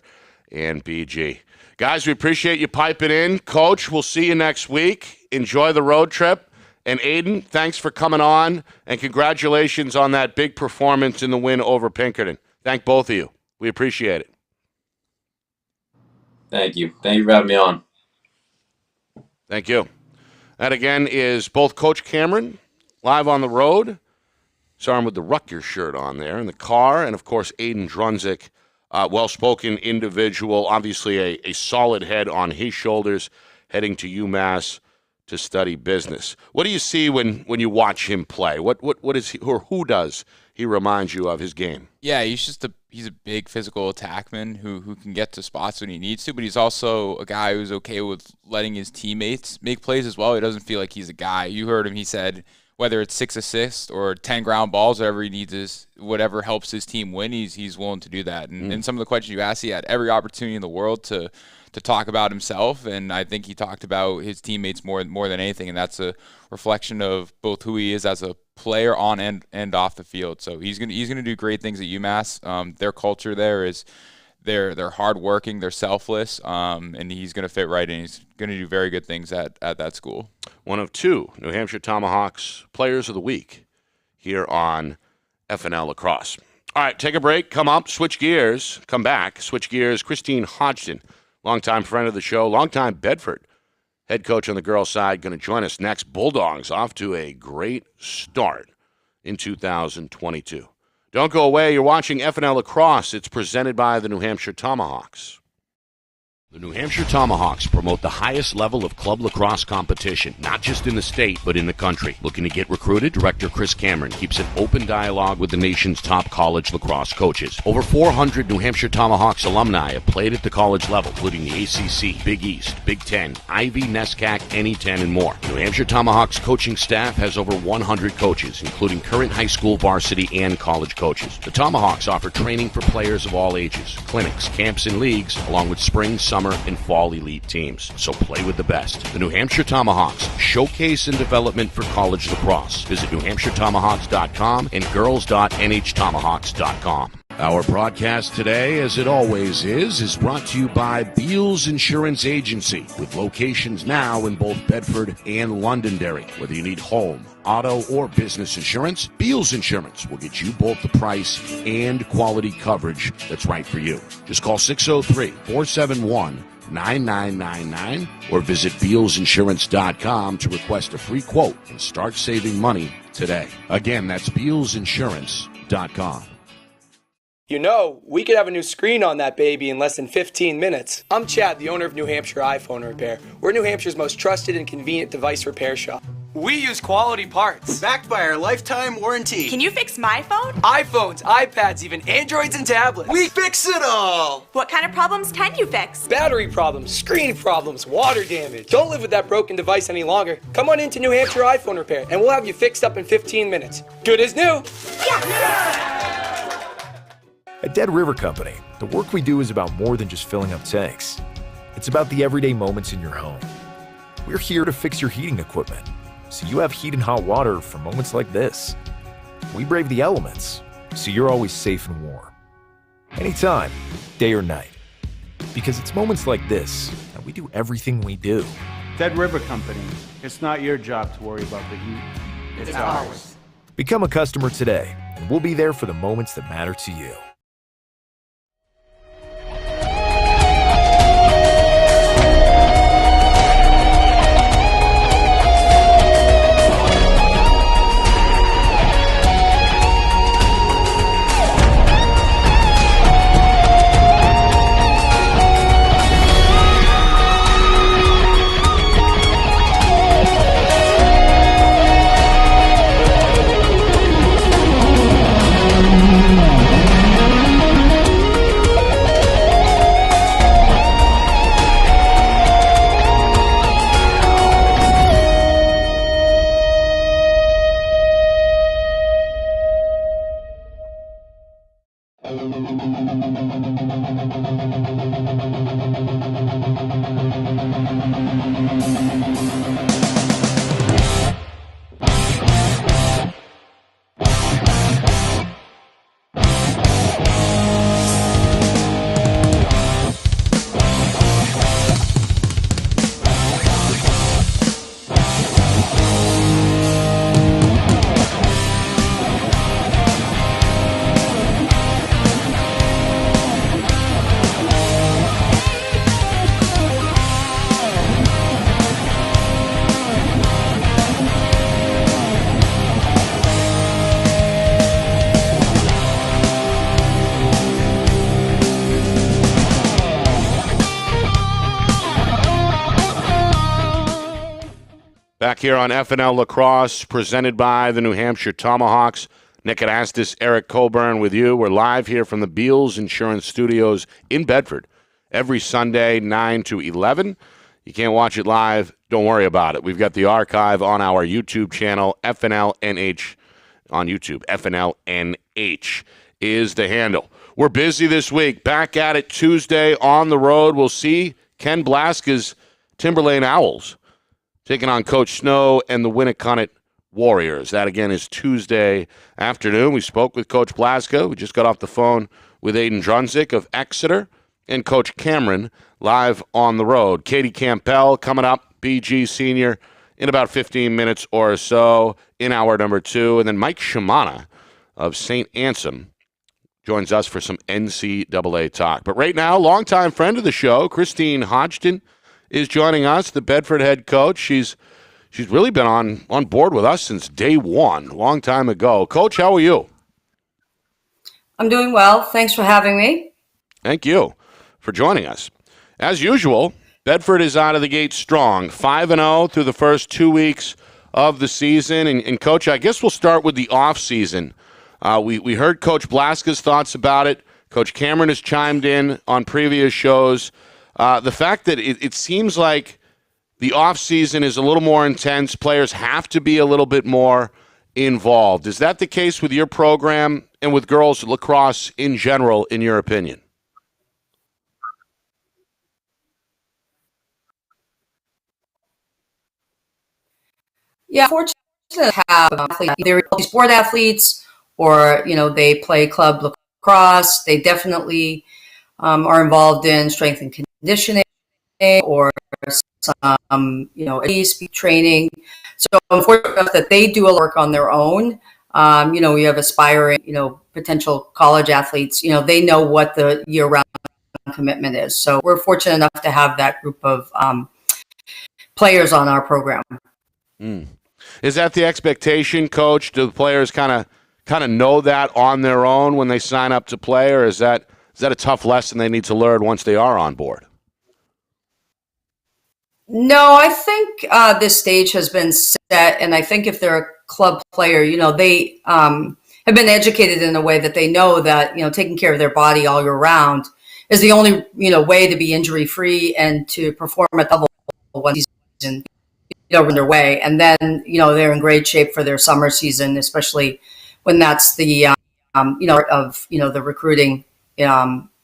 and BG. Guys, we appreciate you piping in. Coach, we'll see you next week. Enjoy the road trip. And Aiden, thanks for coming on, and congratulations on that big performance in the win over Pinkerton. Thank both of you. We appreciate it. Thank you. Thank you for having me on. Thank you. That, again, is both Coach Cameron live on the road. Saw him with the Rutgers shirt on there in the car. And, of course, Aiden Drunzik, well-spoken individual, obviously a solid head on his shoulders, heading to UMass to study business. What do you see when you watch him play? What is he, or who does he remind you of his game? Yeah, he's a big physical attackman who can get to spots when he needs to, but he's also a guy who's okay with letting his teammates make plays as well. He doesn't feel like he's a guy. You heard him, he said, whether it's 6 assists or 10 ground balls, whatever he needs is whatever helps his team win, he's willing to do that. And some of the questions you asked, he had every opportunity in the world to talk about himself, and I think he talked about his teammates more than anything, and that's a reflection of both who he is as a player on and off the field. So he's gonna do great things at UMass. Their culture there is they're hardworking, they're selfless, and he's gonna fit right in. He's gonna do very good things at that school. One of two New Hampshire Tomahawks Players of the Week here on FNL Lacrosse. All right, take a break, come up, switch gears, come back, switch gears. Christine Hodgson, longtime friend of the show, longtime Bedford head coach on the girls' side, going to join us next. Bulldogs off to a great start in 2022. Don't go away. You're watching FNL Lacrosse. It's presented by the New Hampshire Tomahawks. The New Hampshire Tomahawks promote the highest level of club lacrosse competition, not just in the state, but in the country. Looking to get recruited? Director Chris Cameron keeps an open dialogue with the nation's top college lacrosse coaches. Over 400 New Hampshire Tomahawks alumni have played at the college level, including the ACC, Big East, Big Ten, Ivy, NESCAC, NE10, and more. New Hampshire Tomahawks coaching staff has over 100 coaches, including current high school, varsity, and college coaches. The Tomahawks offer training for players of all ages, clinics, camps, and leagues, along with spring, summer, and fall elite teams. So play with the best. The New Hampshire Tomahawks, showcase and development for college lacrosse. Visit NewHampshireTomahawks.com and girls.nhtomahawks.com. Our broadcast today, as it always is brought to you by Beals Insurance Agency, with locations now in both Bedford and Londonderry. Whether you need home, auto, or business insurance, Beals Insurance will get you both the price and quality coverage that's right for you. Just call 603-471-9999 or visit BealsInsurance.com to request a free quote and start saving money today. Again, that's BealsInsurance.com. You know, we could have a new screen on that baby in less than 15 minutes. I'm Chad, the owner of New Hampshire iPhone Repair. We're New Hampshire's most trusted and convenient device repair shop. We use quality parts. Backed by our lifetime warranty. Can you fix my phone? iPhones, iPads, even Androids and tablets. We fix it all. What kind of problems can you fix? Battery problems, screen problems, water damage. Don't live with that broken device any longer. Come on into New Hampshire iPhone Repair and we'll have you fixed up in 15 minutes. Good as new. Yes! At Dead River Company, the work we do is about more than just filling up tanks. It's about the everyday moments in your home. We're here to fix your heating equipment, so you have heat and hot water for moments like this. We brave the elements, so you're always safe and warm. Anytime, day or night. Because it's moments like this that we do everything we do. Dead River Company. It's not your job to worry about the heat. It's ours. Become a customer today, and we'll be there for the moments that matter to you. Back here on FNL Lacrosse, presented by the New Hampshire Tomahawks. Nick Anastas, Eric Colburn with you. We're live here from the Beals Insurance Studios in Bedford every Sunday, 9 to 11. You can't watch it live. Don't worry about it. We've got the archive on our YouTube channel, FNLNH on YouTube. FNLNH is the handle. We're busy this week. Back at it Tuesday on the road. We'll see Ken Blaska's Timberlane Owls taking on Coach Snow and the Winnicott Warriors. That, again, is Tuesday afternoon. We spoke with Coach Blaska. We just got off the phone with Aiden Drunzik of Exeter and Coach Cameron live on the road. Katie Campbell coming up, BG senior, in about 15 minutes or so in hour number 2. And then Mike Shimana of St. Anselm joins us for some NCAA talk. But right now, longtime friend of the show, Christine Hodgson, is joining us, the Bedford head coach. She's really been on board with us since day one, a long time ago. Coach, how are you? I'm doing well. Thanks for having me. Thank you for joining us. As usual, Bedford is out of the gate strong, 5-0 through the first 2 weeks of the season. And Coach, I guess we'll start with the offseason. We heard Coach Blaska's thoughts about it. Coach Cameron has chimed in on previous shows. The fact that it seems like the offseason is a little more intense, players have to be a little bit more involved. Is that the case with your program and with girls lacrosse in general, in your opinion? Yeah, fortunate to have athletes, either sport athletes or, they play club lacrosse. They definitely are involved in strength and conditioning or some, speed training. So I'm fortunate that they do a lot of work on their own. We have aspiring, potential college athletes. They know what the year-round commitment is. So we're fortunate enough to have that group of players on our program. Is that the expectation, Coach? Do the players kind of know that on their own when they sign up to play, or is that a tough lesson they need to learn once they are on board? No, I think this stage has been set, and I think if they're a club player, they have been educated in a way that they know that, taking care of their body all year round is the only, way to be injury-free and to perform at the level one season, in their way. And then, they're in great shape for their summer season, especially when that's the, the recruiting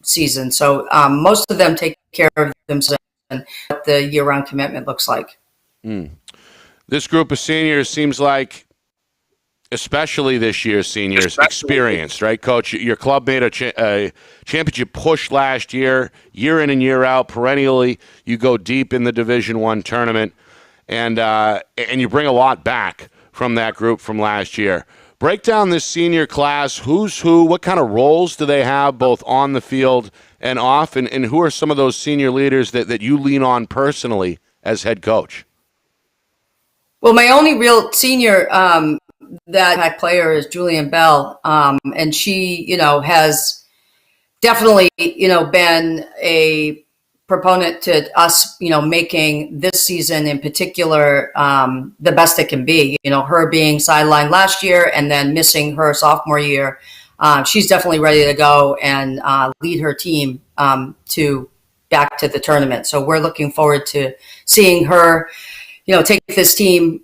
season. So most of them take care of themselves and what the year-round commitment looks like. This group of seniors seems like, especially this year's seniors, experienced, right, Coach? Your club made a championship push last year in and year out, perennially. You go deep in the Division I tournament, and you bring a lot back from that group from last year. Break down this senior class. Who's who? What kind of roles do they have both on the field and off? And who are some of those senior leaders that you lean on personally as head coach? Well, my only real senior that player is Julian Bell. And she, has definitely, been a proponent to us, making this season in particular the best it can be. Her being sidelined last year and then missing her sophomore year, she's definitely ready to go and lead her team to back to the tournament. So we're looking forward to seeing her, take this team,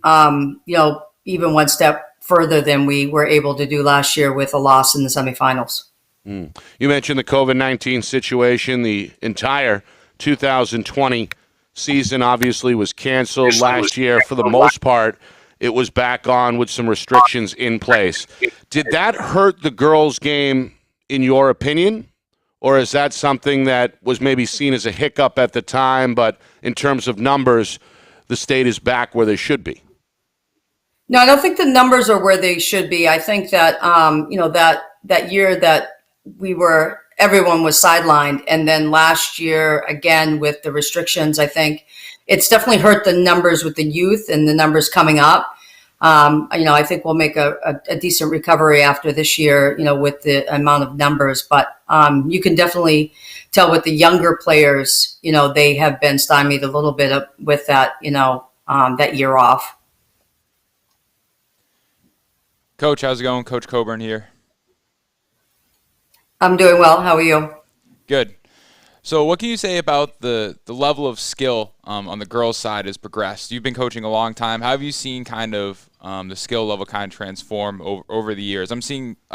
even one step further than we were able to do last year with a loss in the semifinals. You mentioned the COVID-19 situation. The entire 2020 season obviously was canceled last year. For the most part, it was back on with some restrictions in place. Did that hurt the girls' game, in your opinion? Or is that something that was maybe seen as a hiccup at the time, but in terms of numbers, the state is back where they should be? No, I don't think the numbers are where they should be. I think that, that year that everyone was sidelined. And then last year, again, with the restrictions, I think it's definitely hurt the numbers with the youth and the numbers coming up. I think we'll make a decent recovery after this year, with the amount of numbers. But you can definitely tell with the younger players, they have been stymied a little bit with that, that year off. Coach, how's it going? Coach Coburn here. I'm doing well. How are you? Good. So what can you say about the level of skill on the girls' side has progressed? You've been coaching a long time. How have you seen kind of the skill level kind of transform over the years? I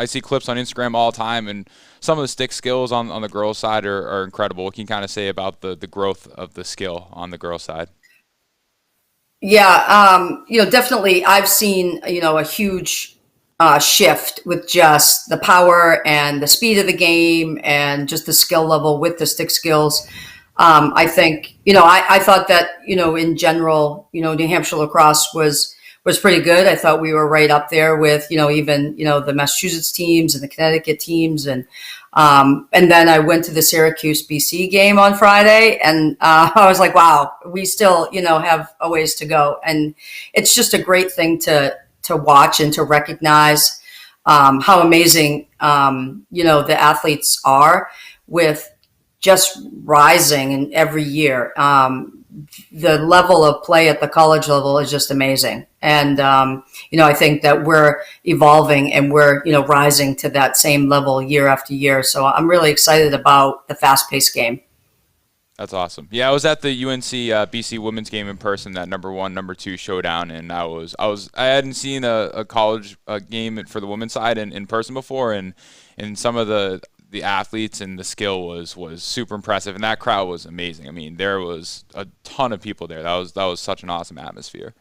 see clips on Instagram all the time, and some of the stick skills on the girls' side are incredible. What can you kind of say about the growth of the skill on the girls' side? Yeah, definitely. I've seen, a huge shift with just the power and the speed of the game and just the skill level with the stick skills. I think, I thought that, in general, New Hampshire lacrosse was pretty good. I thought we were right up there with, even, the Massachusetts teams and the Connecticut teams. And then I went to the Syracuse BC game on Friday, and I was like, wow, we still, have a ways to go. And it's just a great thing to watch and to recognize how amazing, the athletes are with just rising in every year. The level of play at the college level is just amazing. And, I think that we're evolving and we're, rising to that same level year after year. So I'm really excited about the fast-paced game. That's awesome. Yeah, I was at the UNC BC women's game in person, that number 1, number 2 showdown, and I hadn't seen a college game for the women's side in person before, and some of the athletes and the skill was super impressive, and that crowd was amazing. I mean, there was a ton of people there. That was such an awesome atmosphere.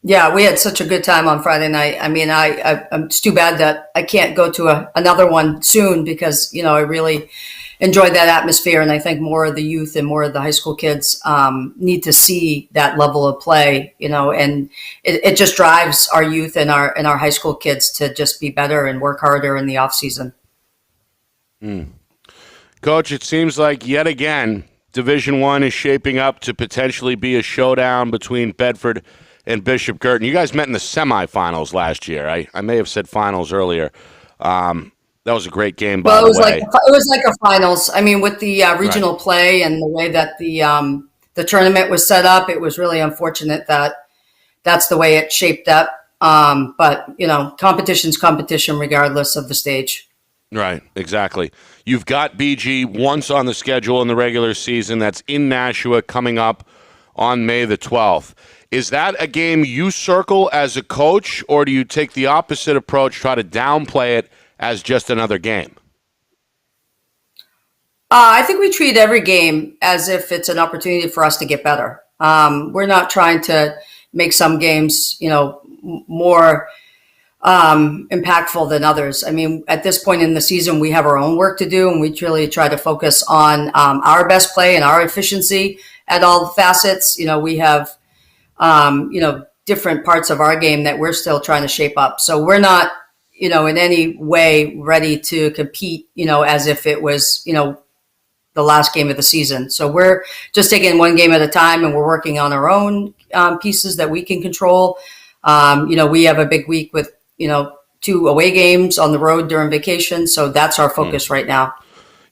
Yeah, we had such a good time on Friday night. I mean, it's too bad that I can't go to another one soon because, I really enjoyed that atmosphere. And I think more of the youth and more of the high school kids need to see that level of play, and it just drives our youth and our high school kids to just be better and work harder in the off season. Coach, it seems like yet again, Division I is shaping up to potentially be a showdown between Bedford and Bishop Girton. You guys met in the semifinals last year. I may have said finals earlier. That was a great game, by the way. It was like a finals. I mean, with the regional play and the way that the tournament was set up, it was really unfortunate that that's the way it shaped up. But, competition's competition regardless of the stage. Right, exactly. You've got BG once on the schedule in the regular season. That's in Nashua coming up on May the 12th. Is that a game you circle as a coach, or do you take the opposite approach, try to downplay it as just another game? I think we treat every game as if it's an opportunity for us to get better. We're not trying to make some games, more impactful than others. I mean, at this point in the season, we have our own work to do, and we really try to focus on our best play and our efficiency at all facets. We have different parts of our game that we're still trying to shape up. So we're not, in any way ready to compete, as if it was, the last game of the season. So we're just taking one game at a time, and we're working on our own pieces that we can control. We have a big week with, 2 away games on the road during vacation. So that's our focus right now.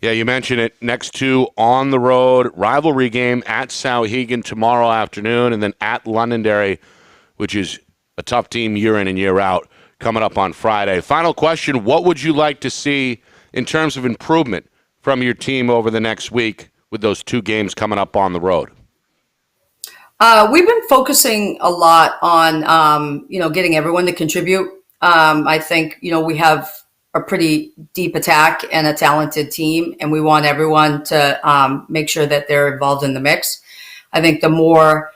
Yeah, you mentioned it. Next 2 on the road, rivalry game at Souhegan tomorrow afternoon, and then at Londonderry, which is a tough team year in and year out, coming up on Friday. Final question, what would you like to see in terms of improvement from your team over the next week with those 2 games coming up on the road? We've been focusing a lot on, getting everyone to contribute. I think, we have a pretty deep attack and a talented team, and we want everyone to make sure that they're involved in the mix. I think the more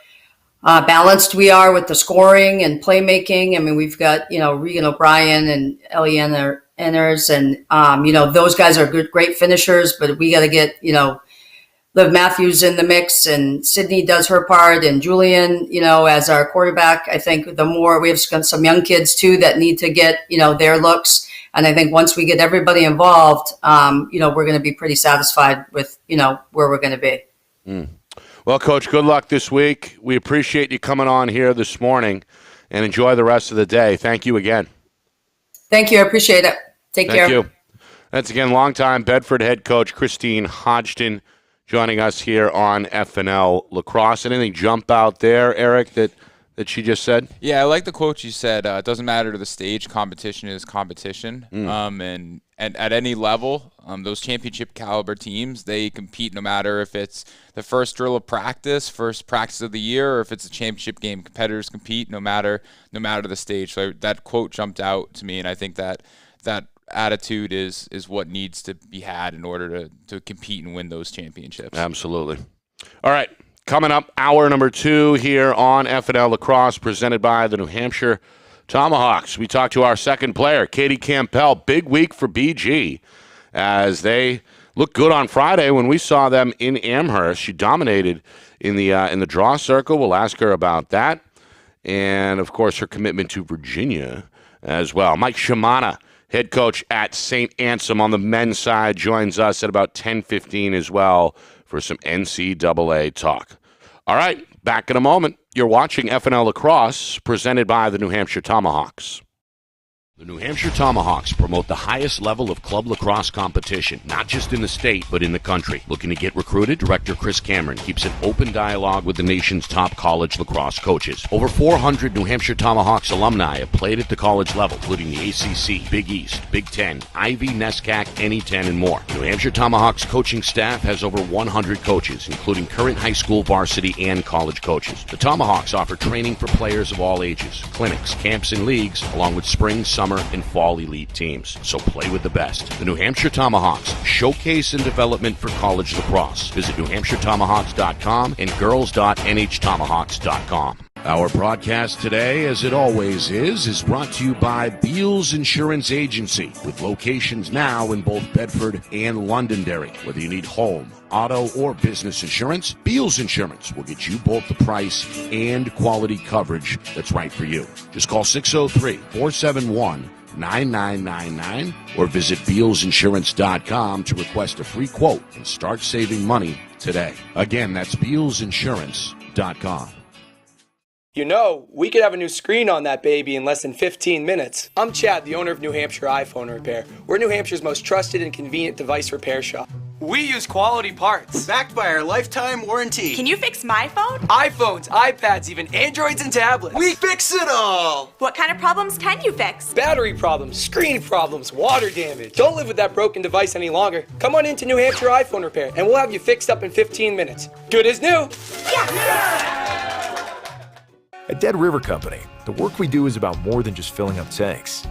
balanced we are with the scoring and playmaking, I mean, we've got, Regan O'Brien and Eliana Enners, and, those guys are great finishers, but we got to get, Liv Matthews in the mix, and Sydney does her part, and Julian, as our quarterback. I think the more we have some young kids too that need to get, their looks. And I think once we get everybody involved, we're going to be pretty satisfied with, where we're going to be. Well, Coach, good luck this week. We appreciate you coming on here this morning, and enjoy the rest of the day. Thank you again. Thank you. I appreciate it. Take care. Thank you. That's, again, longtime Bedford head coach Christine Hodgson joining us here on FNL Lacrosse. Anything jump out there, Eric, that she just said? Yeah, I like the quote you said. It doesn't matter to the stage. Competition is competition. And at any level, those championship caliber teams, they compete no matter if it's the first drill of practice, first practice of the year, or if it's a championship game. Competitors compete no matter the stage. So that quote jumped out to me, and I think that attitude is what needs to be had in order to compete and win those championships. Absolutely. All right. Coming up, hour number 2 here on FNL Lacrosse, presented by the New Hampshire Tomahawks. We talked to our second player, Katie Campbell. Big week for BG as they looked good on Friday when we saw them in Amherst. She dominated in the draw circle. We'll ask her about that. And, of course, her commitment to Virginia as well. Mike Shimana, head coach at St. Anselm on the men's side, joins us at about 10:15 as well for some NCAA talk. All right, back in a moment. You're watching FNL Lacrosse, presented by the New Hampshire Tomahawks. The New Hampshire Tomahawks promote the highest level of club lacrosse competition, not just in the state, but in the country. Looking to get recruited? Director Chris Cameron keeps an open dialogue with the nation's top college lacrosse coaches. Over 400 New Hampshire Tomahawks alumni have played at the college level, including the ACC, Big East, Big Ten, Ivy, NESCAC, NE10, and more. The New Hampshire Tomahawks coaching staff has over 100 coaches, including current high school, varsity, and college coaches. The Tomahawks offer training for players of all ages, clinics, camps, and leagues, along with spring, summer, and fall elite teams. So play with the best. The New Hampshire Tomahawks, showcase and development for college lacrosse. Visit NewHampshireTomahawks.com and girls.nhtomahawks.com. Our broadcast today, as it always is brought to you by Beals Insurance Agency, with locations now in both Bedford and Londonderry. Whether you need home, auto, or business insurance, Beals Insurance will get you both the price and quality coverage that's right for you. Just call 603-471-9999 or visit BealsInsurance.com to request a free quote and start saving money today. Again, that's BealsInsurance.com. You know, we could have a new screen on that baby in less than 15 minutes. I'm Chad, the owner of New Hampshire iPhone Repair. We're New Hampshire's most trusted and convenient device repair shop. We use quality parts. Backed by our lifetime warranty. Can you fix my phone? iPhones, iPads, even Androids and tablets. We fix it all! What kind of problems can you fix? Battery problems, screen problems, water damage. Don't live with that broken device any longer. Come on into New Hampshire iPhone Repair and we'll have you fixed up in 15 minutes. Good as new. At Dead River Company, the work we do is about more than just filling up tanks.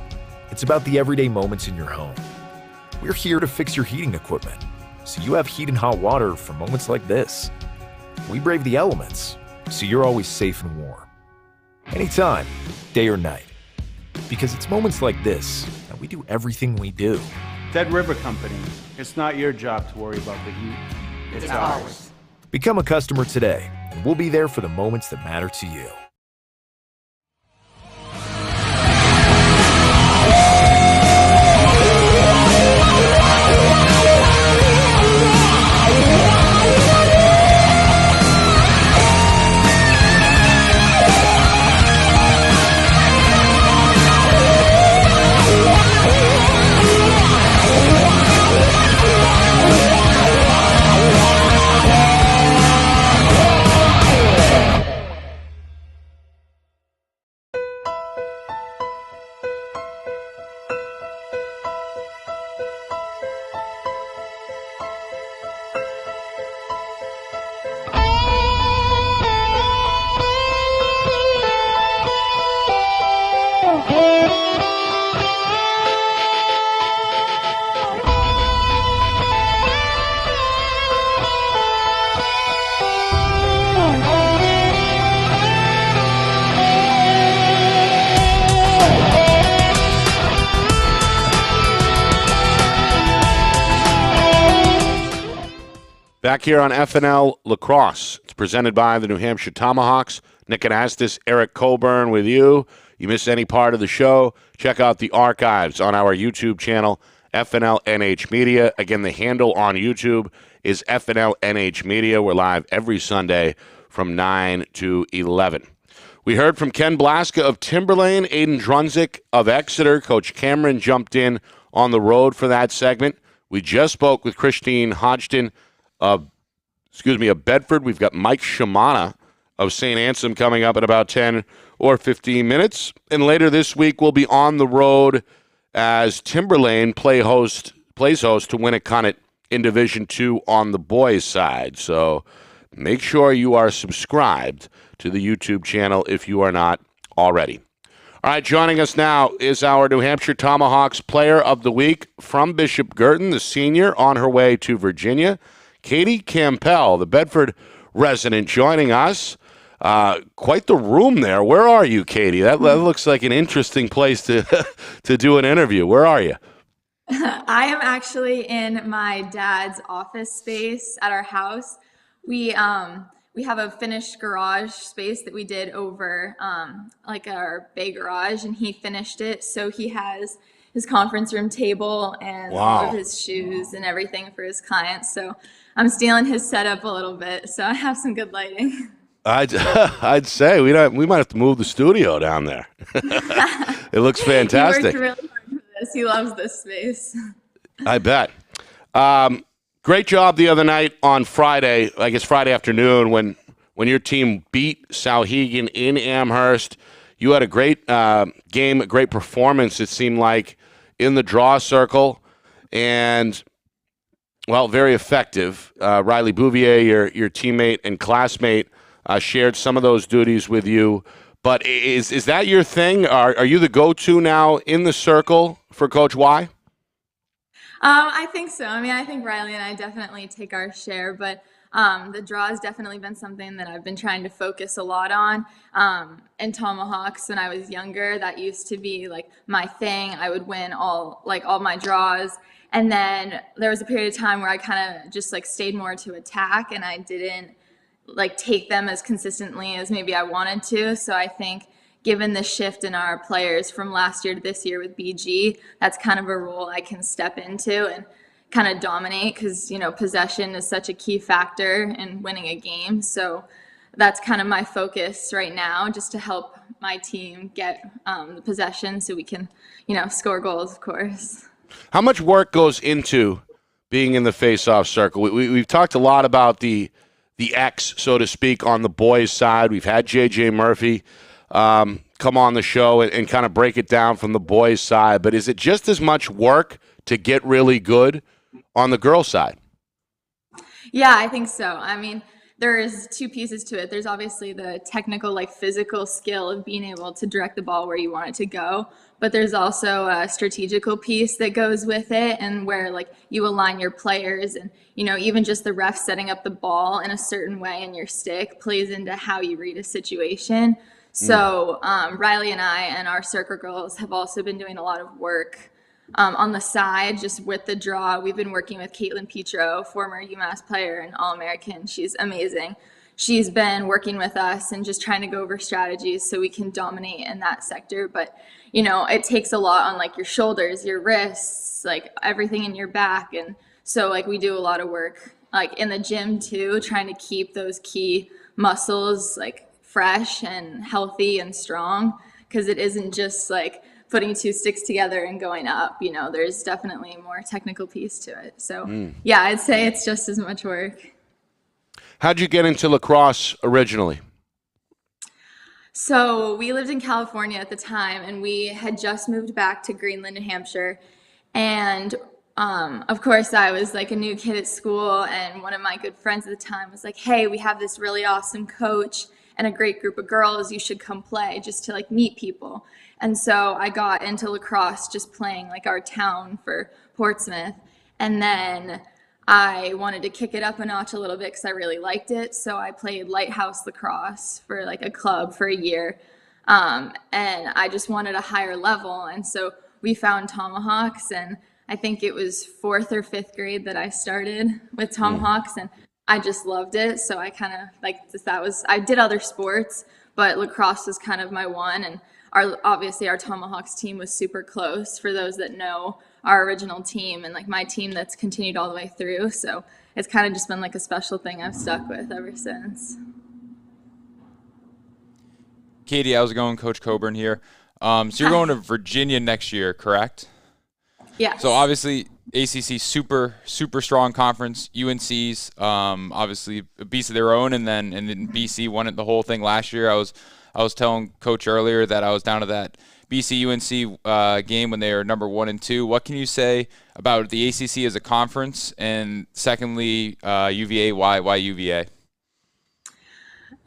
It's about the everyday moments in your home. We're here to fix your heating equipment, so you have heat and hot water for moments like this. We brave the elements, so you're always safe and warm. Anytime, day or night. Because it's moments like this that we do everything we do. Dead River Company. It's not your job to worry about the heat. It's ours. Become a customer today, and we'll be there for the moments that matter to you. Back here on FNL Lacrosse. It's presented by the New Hampshire Tomahawks. Nick Anastas, Eric Coburn with you. You miss any part of the show, check out the archives on our YouTube channel, FNLNH Media. Again, the handle on YouTube is FNLNH Media. We're live every Sunday from 9 to 11. We heard from Ken Blaska of Timberlane, Aiden Drunzik of Exeter. Coach Cameron jumped in on the road for that segment. We just spoke with Christine Hodgson of Bedford. We've got Mike Shimana of St. Anselm coming up in about 10 or 15 minutes. And later this week, we'll be on the road as Timberlane plays host to Winnicott in Division II on the boys' side. So make sure you are subscribed to the YouTube channel if you are not already. All right, joining us now is our New Hampshire Tomahawks Player of the Week from Bishop Girton, the senior on her way to Virginia, Katie Campbell, the Bedford resident, joining us. Quite the room there. Where are you, Katie? That looks like an interesting place to to do an interview. Where are you? I am actually in my dad's office space at our house. We have a finished garage space that we did over like our bay garage, and he finished it. So he has his conference room table and all of his shoes and everything for his clients. So I'm stealing his setup a little bit. So I have some good lighting. I'd say we might have to move the studio down there. It looks fantastic. He worked really hard for this. He loves this space. I bet. Great job the other night on Friday, I guess Friday afternoon, when your team beat Sauhegan in Amherst. You had a great game, a great performance, it seemed like, in the draw circle, and, well, very effective. Riley Bouvier, your teammate and classmate, shared some of those duties with you. But is that your thing? Are you the go-to now in the circle for Coach Y? I think so. I mean, I think Riley and I definitely take our share, but the draw has definitely been something that I've been trying to focus a lot on. In Tomahawks, when I was younger, that used to be like my thing. I would win all my draws. And then there was a period of time where I kind of just like stayed more to attack, and I didn't like take them as consistently as maybe I wanted to. So I think given the shift in our players from last year to this year with BG, that's kind of a role I can step into and kind of dominate, because, possession is such a key factor in winning a game. So that's kind of my focus right now, just to help my team get the possession so we can, score goals, of course. How much work goes into being in the face-off circle? We've talked a lot about the X, so to speak, on the boys' side. We've had J.J. Murphy come on the show and kind of break it down from the boys' side. But is it just as much work to get really good on the girls' side? Yeah, I think so. I mean, there's two pieces to it. There's obviously the technical, physical skill of being able to direct the ball where you want it to go. But there's also a strategical piece that goes with it, and where you align your players, and even just the ref setting up the ball in a certain way in your stick plays into how you read a situation. So Riley and I and our circle girls have also been doing a lot of work on the side, just with the draw. We've been working with Caitlin Petro, former UMass player and All-American. She's amazing. She's been working with us and just trying to go over strategies so we can dominate in that sector. But, it takes a lot on your shoulders, your wrists, everything in your back. And so we do a lot of work in the gym too, trying to keep those key muscles fresh and healthy and strong, because it isn't just putting two sticks together and going up. There's definitely a more technical piece to it. So yeah, I'd say it's just as much work. How'd you get into lacrosse originally? So we lived in California at the time, and we had just moved back to Greenland, New Hampshire. And of course, I was a new kid at school, and one of my good friends at the time was like, hey, we have this really awesome coach and a great group of girls. You should come play, just to meet people. And so I got into lacrosse just playing our town for Portsmouth. And then I wanted to kick it up a notch a little bit because I really liked it. So I played Lighthouse Lacrosse for a club for a year. And I just wanted a higher level. And so we found Tomahawks, and I think it was 4th or 5th grade that I started with Tomahawks, and I just loved it. So I kind of I did other sports, but lacrosse was kind of my one. And obviously our Tomahawks team was super close, for those that know our original team, and my team that's continued all the way through. So it's kind of just been a special thing I've stuck with ever since. Katie, how's it going? Coach Coburn here. So you're going to Virginia next year, correct? Yeah. So obviously ACC super strong conference. UNC's obviously a beast of their own, and then BC won it the whole thing last year. I was telling Coach earlier that I was down to that BC UNC game when they were number 1 and 2. What can you say about the ACC as a conference? And secondly, UVA, why UVA?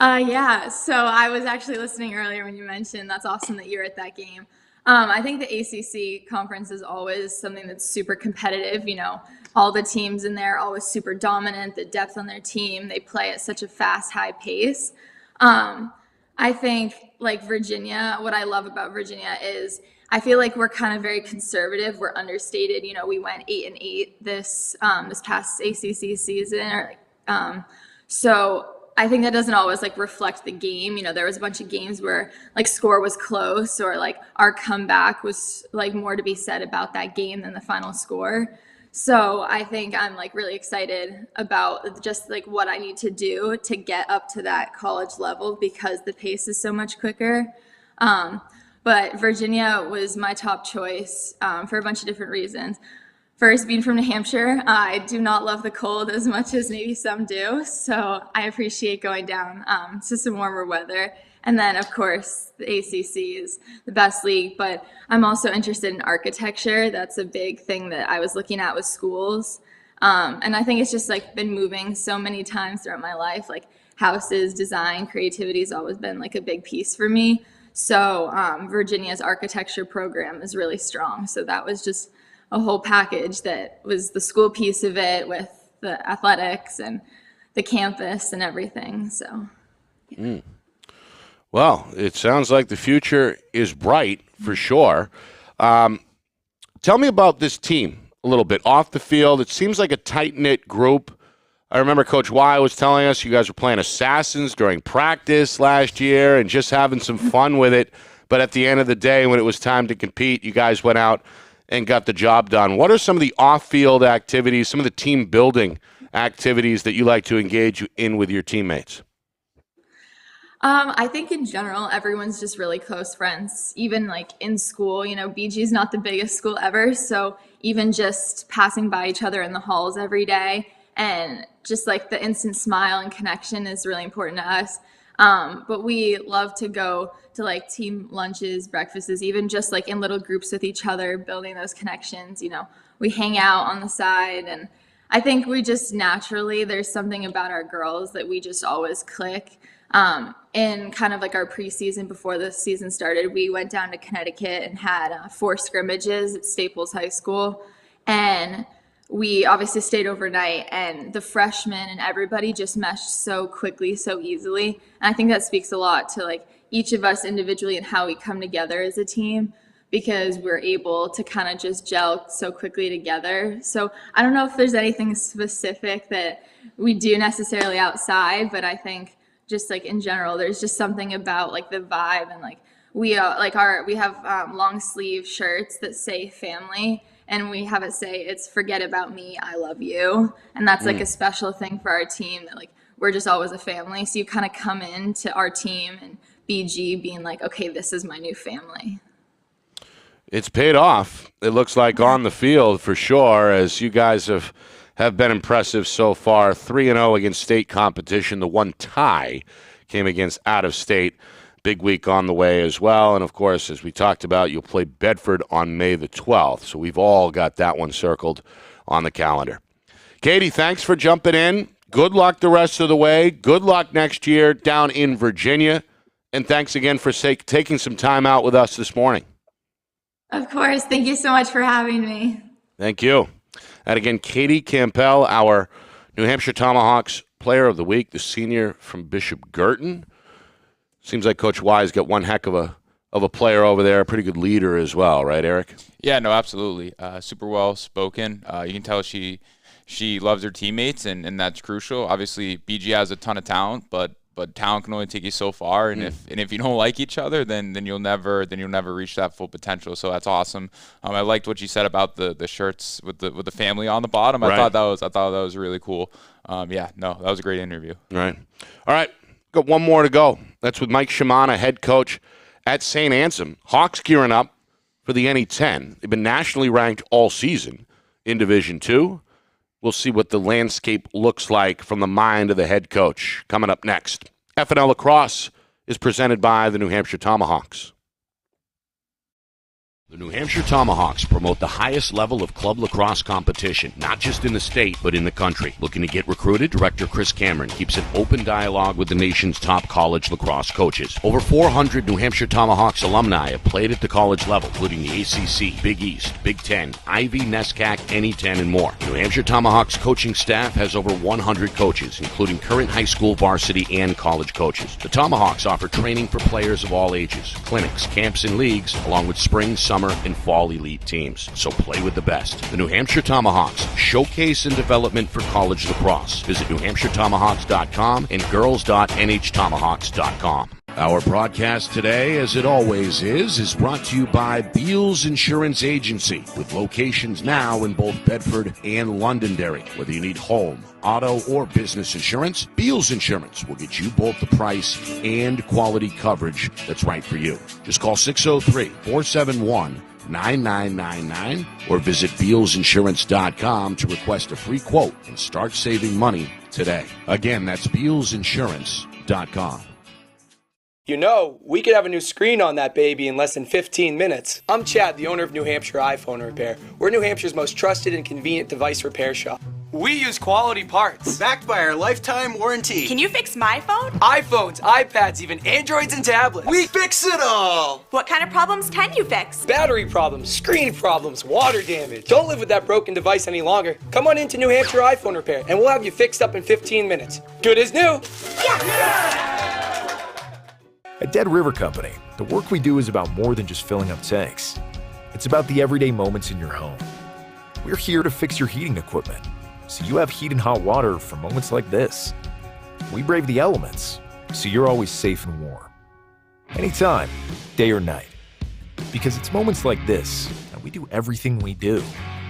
Yeah, so I was actually listening earlier when you mentioned, that's awesome that you're at that game. I think the ACC conference is always something that's super competitive. All the teams in there are always super dominant, the depth on their team, they play at such a fast, high pace. I think like Virginia, what I love about Virginia is I feel like we're kind of very conservative. We're understated. We went 8-8 this past ACC season. So I think that doesn't always like reflect the game. There was a bunch of games where like score was close or like our comeback was like more to be said about that game than the final score. So I think I'm like really excited about just like what I need to do to get up to that college level because the pace is so much quicker. But Virginia was my top choice for a bunch of different reasons. First, being from New Hampshire, I do not love the cold as much as maybe some do. So I appreciate going down to some warmer weather. And then, of course, the ACC is the best league. But I'm also interested in architecture. That's a big thing that I was looking at with schools. And I think it's just like been moving so many times throughout my life. Like houses, design, creativity has always been like a big piece for me. So Virginia's architecture program is really strong. So that was just a whole package that was the school piece of it with the athletics and the campus and everything. So, Well, it sounds like the future is bright for sure. Tell me about this team a little bit off the field. It seems like a tight-knit group. I remember Coach Y was telling us you guys were playing assassins during practice last year and just having some fun with it. But at the end of the day, when it was time to compete, you guys went out and got the job done. What are some of the off-field activities, some of the team-building activities that you like to engage in with your teammates? I think in general, everyone's just really close friends. Even like in school, BG is not the biggest school ever. So even just passing by each other in the halls every day and just like the instant smile and connection is really important to us. But we love to go to like team lunches, breakfasts, even just like in little groups with each other, building those connections. We hang out on the side. And I think we just naturally, there's something about our girls that we just always click. In kind of like our preseason before the season started, we went down to Connecticut and had 4 scrimmages at Staples High School. And we obviously stayed overnight, and the freshmen and everybody just meshed so quickly, so easily. And I think that speaks a lot to like each of us individually and how we come together as a team, because we're able to kind of just gel so quickly together. So I don't know if there's anything specific that we do necessarily outside, but I think just like in general, there's just something about like the vibe, and like we have long sleeve shirts that say family, and we have it say it's forget about me, I love you. And that's like a special thing for our team, that like we're just always a family. So you kind of come into our team and BG being like, okay, this is my new family. It's paid off, it looks like, on the field for sure, as you guys have been impressive so far. 3-0 against state competition. The one tie came against out-of-state. Big week on the way as well. And, of course, as we talked about, you'll play Bedford on May the 12th. So we've all got that one circled on the calendar. Katie, thanks for jumping in. Good luck the rest of the way. Good luck next year down in Virginia. And thanks again for taking some time out with us this morning. Of course. Thank you so much for having me. Thank you. And again, Katie Campbell, our New Hampshire Tomahawks Player of the Week, the senior from Bishop Girton. Seems like Coach Y's got one heck of a player over there, a pretty good leader as well, right, Eric? Yeah, no, absolutely. Super well spoken. You can tell she loves her teammates, and that's crucial. Obviously, BG has a ton of talent, but talent can only take you so far. And if you don't like each other, then you'll never reach that full potential. So that's awesome. I liked what you said about the shirts with the family on the bottom. Right. I thought that was really cool. That was a great interview. Right. All right. Got one more to go. That's with Mike Shimana, head coach at St. Anselm. Hawks gearing up for the NE10. They've been nationally ranked all season in Division II. We'll see what the landscape looks like from the mind of the head coach. Coming up next, FNL Lacrosse is presented by the New Hampshire Tomahawks. The New Hampshire Tomahawks promote the highest level of club lacrosse competition, not just in the state, but in the country. Looking to get recruited? Director Chris Cameron keeps an open dialogue with the nation's top college lacrosse coaches. Over 400 New Hampshire Tomahawks alumni have played at the college level, including the ACC, Big East, Big Ten, Ivy, NESCAC, NE10, and more. The New Hampshire Tomahawks coaching staff has over 100 coaches, including current high school, varsity, and college coaches. The Tomahawks offer training for players of all ages, clinics, camps, and leagues, along with spring, summer, and fall elite teams. So play with the best. The New Hampshire Tomahawks, showcase and development for college lacrosse. Visit NewHampshireTomahawks.com and girls.nhtomahawks.com. Our broadcast today, as it always is brought to you by Beals Insurance Agency, with locations now in both Bedford and Londonderry. Whether you need home, auto, or business insurance, Beals Insurance will get you both the price and quality coverage that's right for you. Just call 603-471-9999 or visit BealsInsurance.com to request a free quote and start saving money today. Again, that's BealsInsurance.com. You know, we could have a new screen on that baby in less than 15 minutes. I'm Chad, the owner of New Hampshire iPhone Repair. We're New Hampshire's most trusted and convenient device repair shop. We use quality parts. Backed by our lifetime warranty. Can you fix my phone? iPhones, iPads, even Androids and tablets. We fix it all. What kind of problems can you fix? Battery problems, screen problems, water damage. Don't live with that broken device any longer. Come on into New Hampshire iPhone Repair and we'll have you fixed up in 15 minutes. Good as new. At Dead River Company, the work we do is about more than just filling up tanks. It's about the everyday moments in your home. We're here to fix your heating equipment, so you have heat and hot water for moments like this. We brave the elements, so you're always safe and warm. Anytime, day or night. Because it's moments like this that we do everything we do.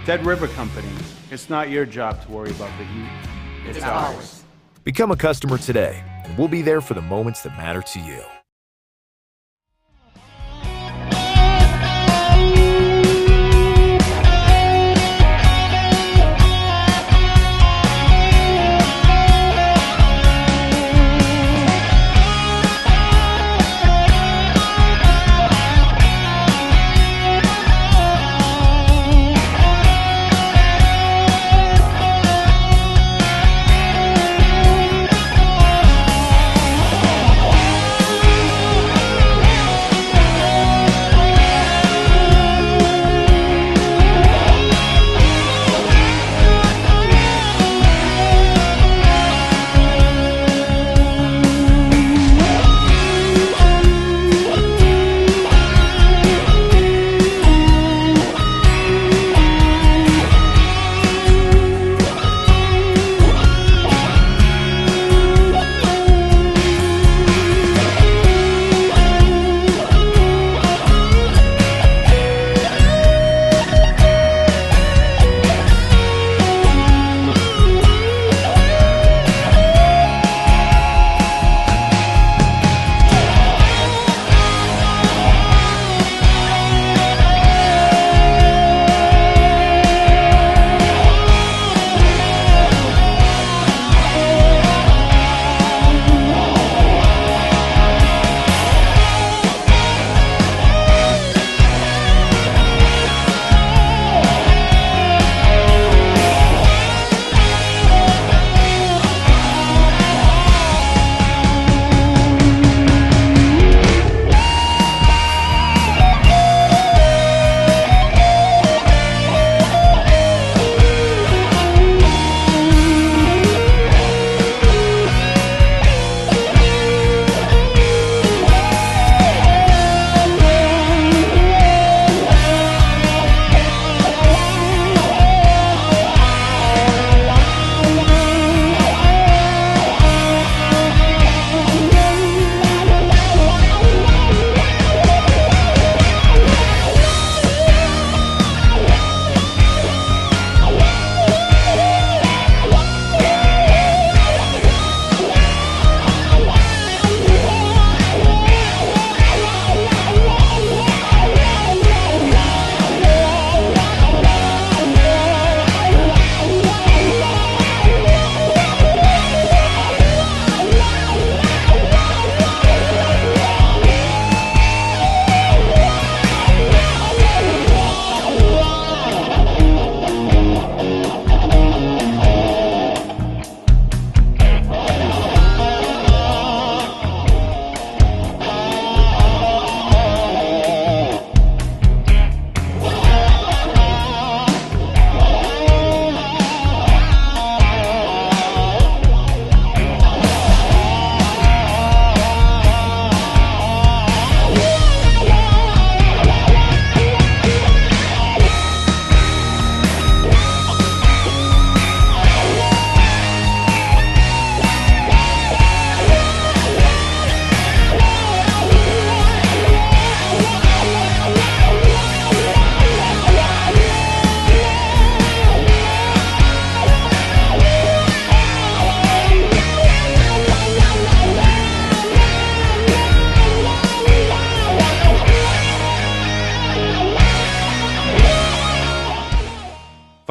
Dead River Company. It's not your job to worry about the heat. It's ours. Become a customer today, and we'll be there for the moments that matter to you.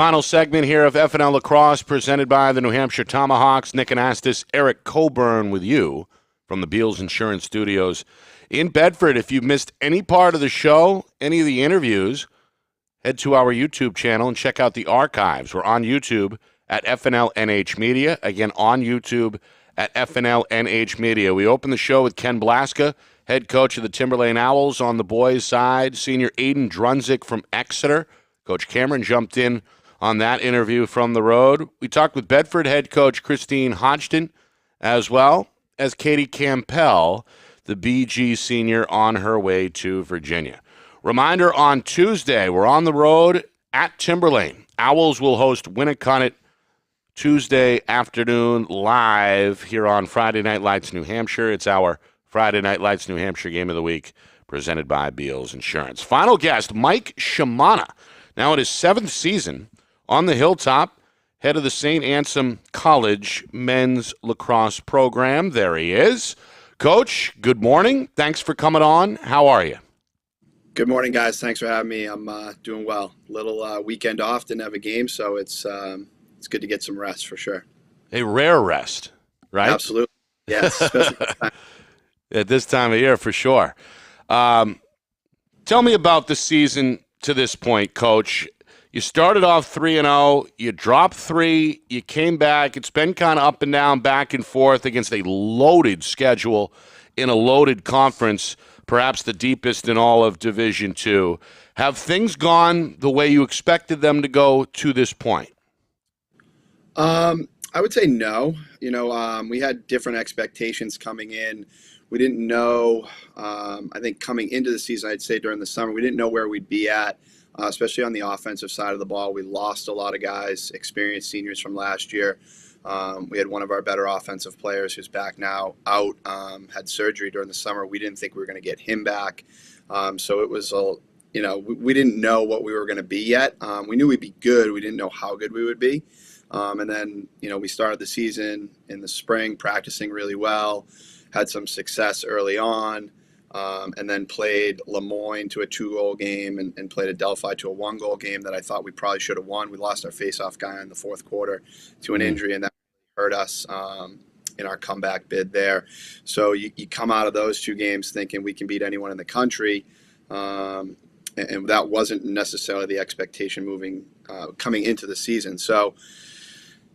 Final segment here of FNL Lacrosse presented by the New Hampshire Tomahawks. Nick Anastas, Eric Coburn with you from the Beals Insurance Studios in Bedford. If you've missed any part of the show, any of the interviews, head to our YouTube channel and check out the archives. We're on YouTube at FNLNH Media. Again, on YouTube at FNLNH Media. We open the show with Ken Blaska, head coach of the Timberlane Owls on the boys' side. Senior Aiden Drunzik from Exeter. Coach Cameron jumped in on that interview from the road. We talked with Bedford head coach Christine Hodgson, as well as Katie Campbell, the BG senior on her way to Virginia. Reminder, on Tuesday, we're on the road at Timberlane. Owls will host Winnicott Tuesday afternoon live here on Friday Night Lights New Hampshire. It's our Friday Night Lights New Hampshire Game of the Week presented by Beals Insurance. Final guest, Mike Shimana, now in his 7th season on the Hilltop, head of the St. Anselm College men's lacrosse program. There he is. Coach, good morning. Thanks for coming on. How are you? Good morning, guys. Thanks for having me. I'm doing well. Little weekend off, didn't have a game, so it's good to get some rest for sure. A rare rest, right? Absolutely. Yes, especially at this time of year, for sure. Tell me about the season to this point, Coach. You started off 3-0, you dropped 3, you came back. It's been kind of up and down, back and forth against a loaded schedule in a loaded conference, perhaps the deepest in all of Division II. Have things gone the way you expected them to go to this point? I would say no. We had different expectations coming in. We didn't know, I think coming into the season, I'd say during the summer, we didn't know where we'd be at. Especially on the offensive side of the ball. We lost a lot of guys, experienced seniors from last year. We had one of our better offensive players who's back now out, had surgery during the summer. We didn't think we were going to get him back. So it was, we didn't know what we were going to be yet. We knew we'd be good. We didn't know how good we would be. And then, we started the season in the spring practicing really well, had some success early on. And then played Lemoyne to a 2-goal game and played Adelphi to a 1-goal game that I thought we probably should have won. We lost our face-off guy in the fourth quarter to an injury, and that hurt us in our comeback bid there. So you come out of those 2 games thinking we can beat anyone in the country, and that wasn't necessarily the expectation coming into the season. So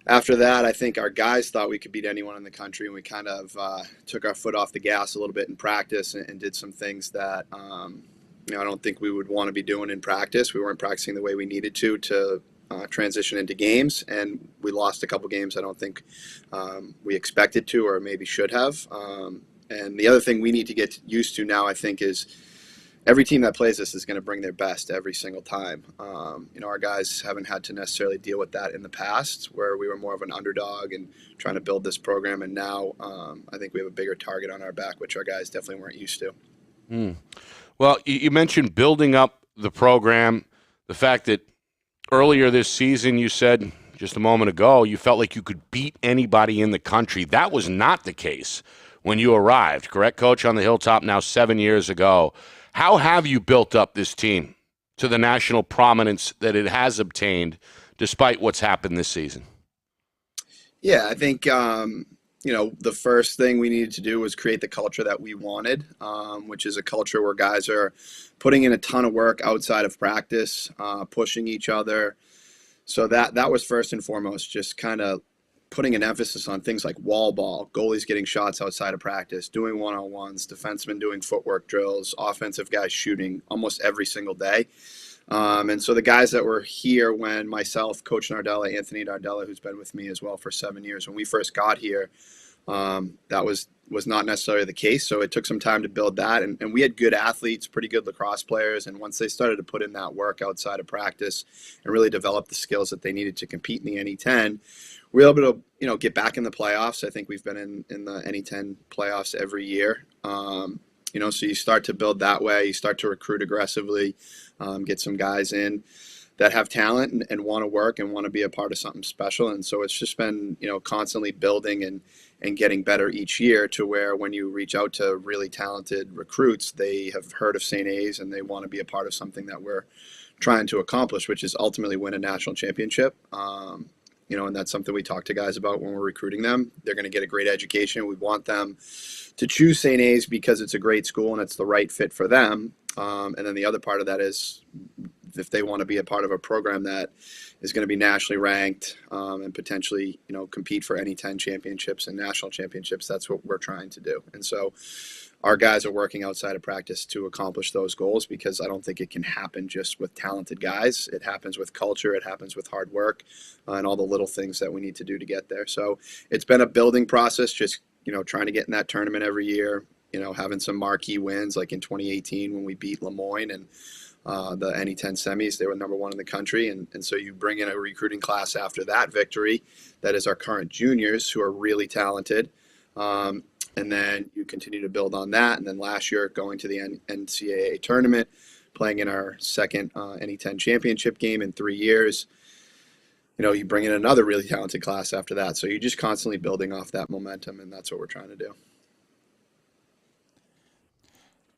after that, I think our guys thought we could beat anyone in the country, and we kind of took our foot off the gas a little bit in practice and did some things that I don't think we would want to be doing in practice. We weren't practicing the way we needed to transition into games, and we lost a couple games I don't think we expected to or maybe should have. And the other thing we need to get used to now, I think, is every team that plays us is going to bring their best every single time. Our guys haven't had to necessarily deal with that in the past, where we were more of an underdog and trying to build this program. And now I think we have a bigger target on our back, which our guys definitely weren't used to. Well, you mentioned building up the program, the fact that earlier this season you said just a moment ago you felt like you could beat anybody in the country. That was not the case when you arrived, correct, Coach, on the Hilltop now 7 years ago. How have you built up this team to the national prominence that it has obtained despite what's happened this season? Yeah, I think, the first thing we needed to do was create the culture that we wanted, which is a culture where guys are putting in a ton of work outside of practice, pushing each other. So that was first and foremost, just kind of putting an emphasis on things like wall ball, goalies getting shots outside of practice, doing one-on-ones, defensemen doing footwork drills, offensive guys shooting almost every single day. And so the guys that were here when myself, Coach Nardella, Anthony Nardella, who's been with me as well for 7 years, when we first got here, that was not necessarily the case. So it took some time to build that. And we had good athletes, pretty good lacrosse players. And once they started to put in that work outside of practice and really develop the skills that they needed to compete in the NE10, we were able to, get back in the playoffs. I think we've been in the NE10 playoffs every year. So you start to build that way. You start to recruit aggressively, get some guys in that have talent and want to work and want to be a part of something special. And so it's just been, constantly building and getting better each year to where when you reach out to really talented recruits, they have heard of St. A's and they want to be a part of something that we're trying to accomplish, which is ultimately win a national championship. And that's something we talk to guys about when we're recruiting them. They're going to get a great education. We want them to choose St. A's because it's a great school and it's the right fit for them. And then the other part of that is if they want to be a part of a program that is going to be nationally ranked and potentially, compete for any 10 championships and national championships, that's what we're trying to do. And so our guys are working outside of practice to accomplish those goals because I don't think it can happen just with talented guys. It happens with culture. It happens with hard work and all the little things that we need to do to get there. So it's been a building process, just, trying to get in that tournament every year, having some marquee wins like in 2018 when we beat Lemoyne and the NE10 semis. They were number 1 in the country. And so you bring in a recruiting class after that victory that is our current juniors who are really talented. And then you continue to build on that. And then last year, going to the NCAA tournament, playing in our second NE10 championship game in 3 years. You bring in another really talented class after that. So you're just constantly building off that momentum, and that's what we're trying to do.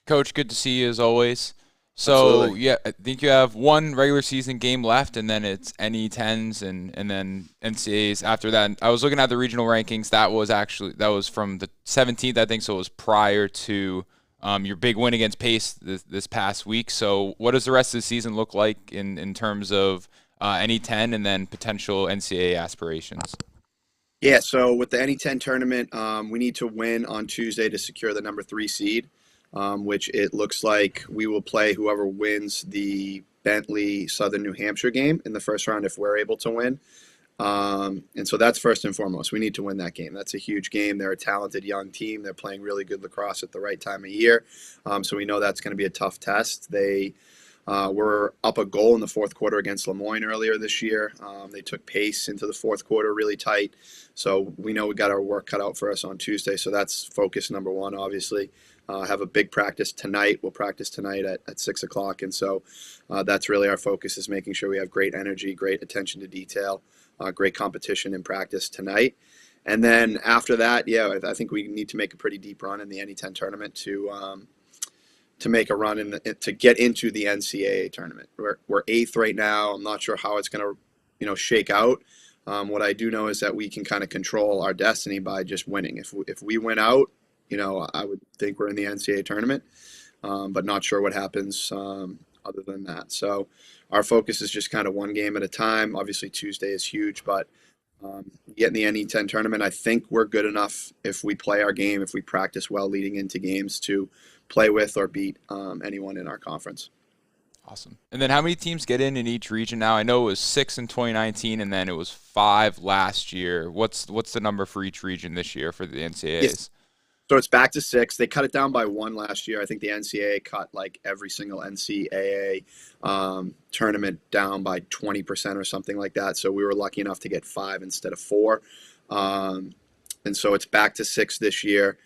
Coach, good to see you as always. So, Absolutely. yeah, I think you have one regular season game left, and then it's NE10s and then NCAAs after that. I was looking at the regional rankings. That was from the 17th, I think, so it was prior to your big win against Pace this past week. So what does the rest of the season look like in terms of NE10 and then potential NCAA aspirations? Yeah, so with the NE10 tournament, we need to win on Tuesday to secure the number 3 seed. Which it looks like we will play whoever wins the Bentley Southern New Hampshire game in the first round if we're able to win. And so that's first and foremost. We need to win that game. That's a huge game. They're a talented young team. They're playing really good lacrosse at the right time of year. So we know that's going to be a tough test. They were up a goal in the fourth quarter against Lemoyne earlier this year. They took pace into the fourth quarter really tight. So we know we got our work cut out for us on Tuesday. So that's focus number 1, obviously. Have a big practice tonight. We'll practice tonight at 6 o'clock. And so that's really our focus, is making sure we have great energy, great attention to detail, great competition in practice tonight. And then after that, I think we need to make a pretty deep run in the NE10 tournament to make a run to get into the NCAA tournament. We're 8th right now. I'm not sure how it's going to, shake out. What I do know is that we can kind of control our destiny by just winning. If we win out, I would think we're in the NCAA tournament, but not sure what happens other than that. So our focus is just kind of one game at a time. Obviously, Tuesday is huge, but getting the NE10 tournament, I think we're good enough if we play our game, if we practice well leading into games, to play with or beat anyone in our conference. Awesome. And then how many teams get in each region now? I know it was 6 in 2019, and then it was 5 last year. What's the number for each region this year for the NCAAs? Yes. So it's back to 6. They cut it down by 1 last year. I think the NCAA cut like every single NCAA tournament down by 20% or something like that. So we were lucky enough to get 5 instead of 4. And so it's back to 6 this year.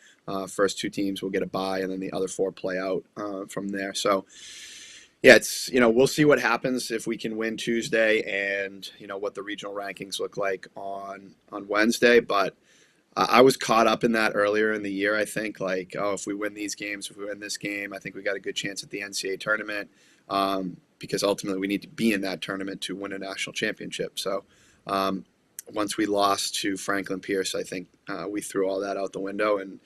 First 2 teams will get a bye, and then the other 4 play out from there. So, yeah, it's, we'll see what happens if we can win Tuesday and, what the regional rankings look like on Wednesday. But I was caught up in that earlier in the year, I think, like, if we win these games, if we win this game, I think we got a good chance at the NCAA tournament because ultimately we need to be in that tournament to win a national championship. So once we lost to Franklin Pierce, I think we threw all that out the window, and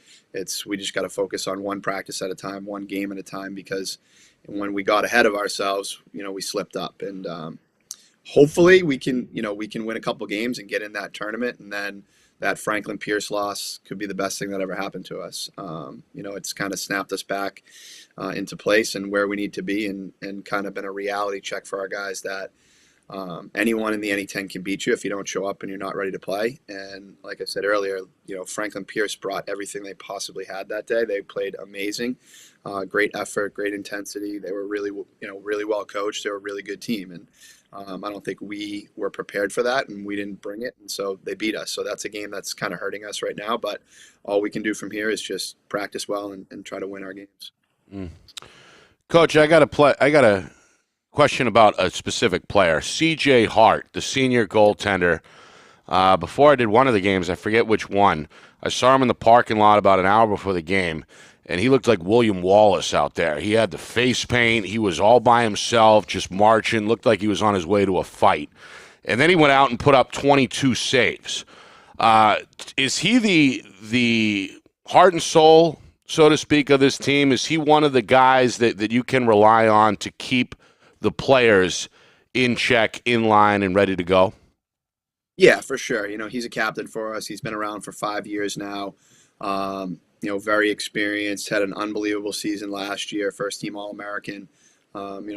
we just got to focus on one practice at a time, one game at a time, because when we got ahead of ourselves, we slipped up. And hopefully we can win a couple games and get in that tournament, and then that Franklin Pierce loss could be the best thing that ever happened to us. It's kind of snapped us back into place and where we need to be, and kind of been a reality check for our guys that anyone in the NE10 can beat you if you don't show up and you're not ready to play. And like I said earlier, Franklin Pierce brought everything they possibly had that day. They played amazing, great effort, great intensity. They were really well coached. They were a really good team. And I don't think we were prepared for that, and we didn't bring it, and so they beat us. So that's a game that's kind of hurting us right now, but all we can do from here is just practice well and try to win our games. Coach, I got a question about a specific player, CJ Hart, the senior goaltender. Before I did one of the games, I forget which one, I saw him in the parking lot about an hour before the game, and he looked like William Wallace out there. He had the face paint. He was all by himself, just marching. Looked like he was on his way to a fight. And then he went out and put up 22 saves. Is he the heart and soul, so to speak, of this team? Is he one of the guys that you can rely on to keep the players in check, in line, and ready to go? Yeah, for sure. He's a captain for us. He's been around for 5 years now. Very experienced, had an unbelievable season last year, first-team All-American.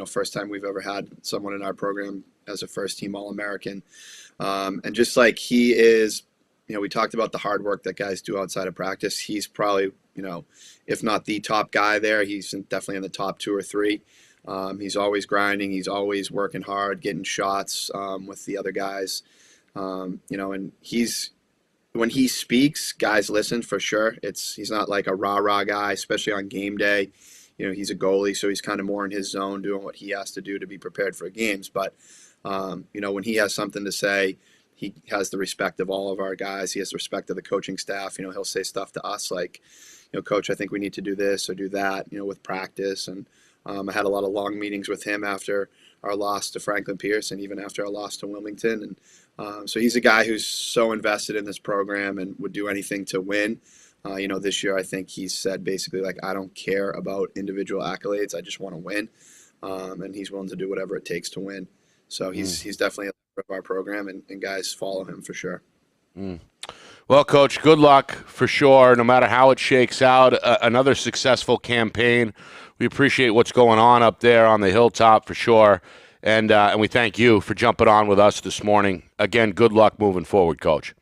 First time we've ever had someone in our program as a first-team All-American. And just like he is, we talked about the hard work that guys do outside of practice. He's probably, if not the top guy there, he's definitely in the top 2 or 3. He's always grinding. He's always working hard, getting shots with the other guys. And when he speaks, guys listen for sure. He's not like a rah-rah guy, especially on game day. He's a goalie, so he's kind of more in his zone doing what he has to do to be prepared for games. But, when he has something to say, he has the respect of all of our guys. He has the respect of the coaching staff. He'll say stuff to us like, Coach, I think we need to do this or do that, with practice. And I had a lot of long meetings with him after our loss to Franklin Pierce and even after our loss to Wilmington. And so he's a guy who's so invested in this program and would do anything to win. This year I think he said basically like, I don't care about individual accolades. I just want to win. And he's willing to do whatever it takes to win. So he's definitely a part of our program, and guys follow him for sure. Well, Coach, good luck for sure, no matter how it shakes out. Another successful campaign. We appreciate what's going on up there on the hilltop for sure. And we thank you for jumping on with us this morning. Again, good luck moving forward, Coach.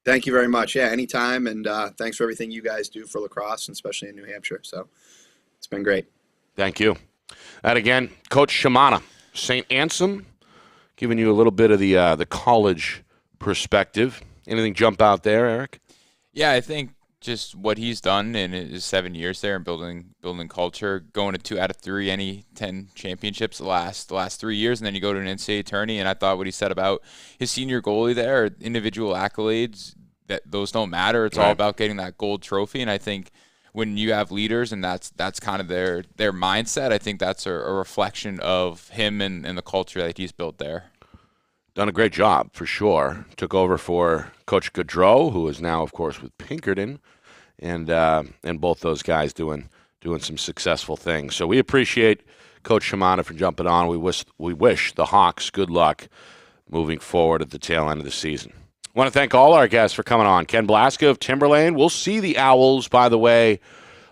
Thank you very much. Yeah, anytime. And thanks for everything you guys do for lacrosse, and especially in New Hampshire. So it's been great. Thank you. And again, Coach Shimana, St. Anselm, giving you a little bit of the college perspective. Anything jump out there, Eric? Yeah, I think just what he's done in his 7 years there and building culture, going to 2 out of 3 NE10 championships the last 3 years, and then you go to an NCAA tourney. And I thought what he said about his senior goalie there, individual accolades, that those don't matter. It's all about getting that gold trophy. And I think when you have leaders and that's kind of their mindset, I think that's a reflection of him and the culture that he's built there. Done a great job, for sure. Took over for Coach Gaudreau, who is now, of course, with Pinkerton, and both those guys doing some successful things. So we appreciate Coach Shimana for jumping on. We wish the Hawks good luck moving forward at the tail end of the season. I want to thank all our guests for coming on. Ken Blaska of Timberlane. We'll see the Owls, by the way,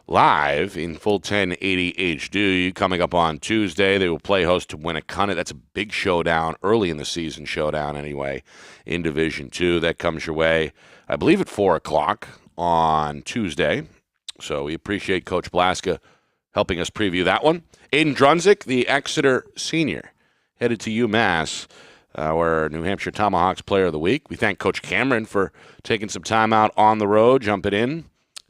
live in full 1080 HD coming up on Tuesday. They will play host to Winnicott. That's a big showdown, early in the season showdown anyway, in Division II. That comes your way, I believe, at 4 o'clock on Tuesday. So we appreciate Coach Blaska helping us preview that one. Aiden Drunzik, the Exeter senior, headed to UMass, our New Hampshire Tomahawks Player of the Week. We thank Coach Cameron for taking some time out on the road, jumping in.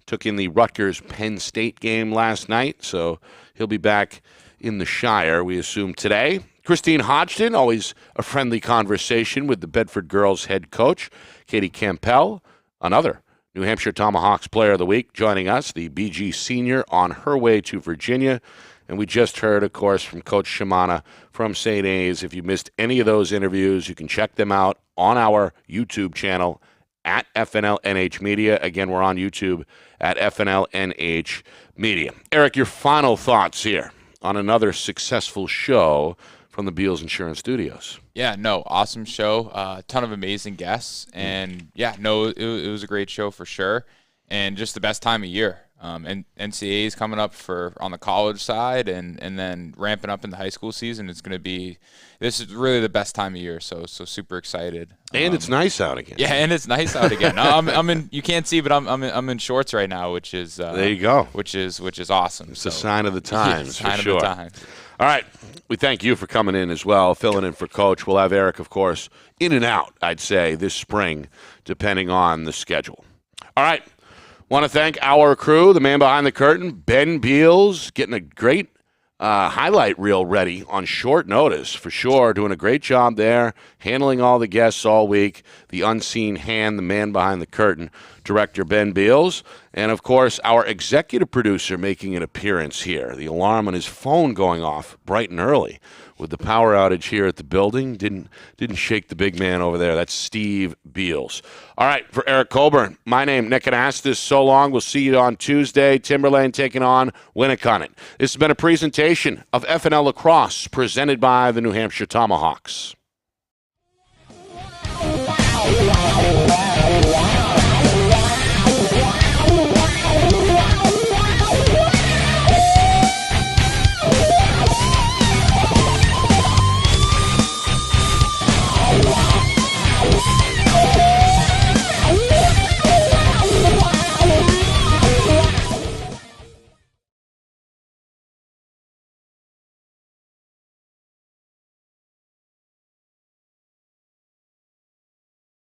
Took in the Rutgers-Penn State game last night, so he'll be back in the Shire, we assume, today. Christine Hodgson, always a friendly conversation with the Bedford girls head coach. Katie Campbell, another New Hampshire Tomahawks Player of the Week, joining us, the BG senior on her way to Virginia. And we just heard, of course, from Coach Shimana from St. A's. If you missed any of those interviews, you can check them out on our YouTube channel at FNLNH Media. Again, we're on YouTube at FNLNH Media. Eric, your final thoughts here on another successful show from the Beals Insurance Studios. Yeah, no, awesome show. A ton of amazing guests. And, yeah, no, it was a great show for sure. And just the best time of year. And NCAA is coming up on the college side, and then ramping up in the high school season. This is really the best time of year, so super excited. And it's nice out again. Yeah, and it's nice out again. I'm in. You can't see, but I'm in shorts right now, which is there you go. Which is awesome. It's a sign of the times, yeah, for sure. Of the times. All right, we thank you for coming in as well, filling in for Coach. We'll have Eric, of course, in and out, I'd say, this spring, depending on the schedule. All right. Want to thank our crew, the man behind the curtain, Ben Beals, getting a great highlight reel ready on short notice, for sure. Doing a great job there, handling all the guests all week. The unseen hand, the man behind the curtain, director Ben Beals, and of course our executive producer making an appearance here. The alarm on his phone going off bright and early with the power outage here at the building didn't shake the big man over there. That's Steve Beals. All right, for Eric Colburn, my name Nick Anastas. So long. We'll see you on Tuesday. Timberlane taking on Winnicott. This has been a presentation of FNL Lacrosse presented by the New Hampshire Tomahawks.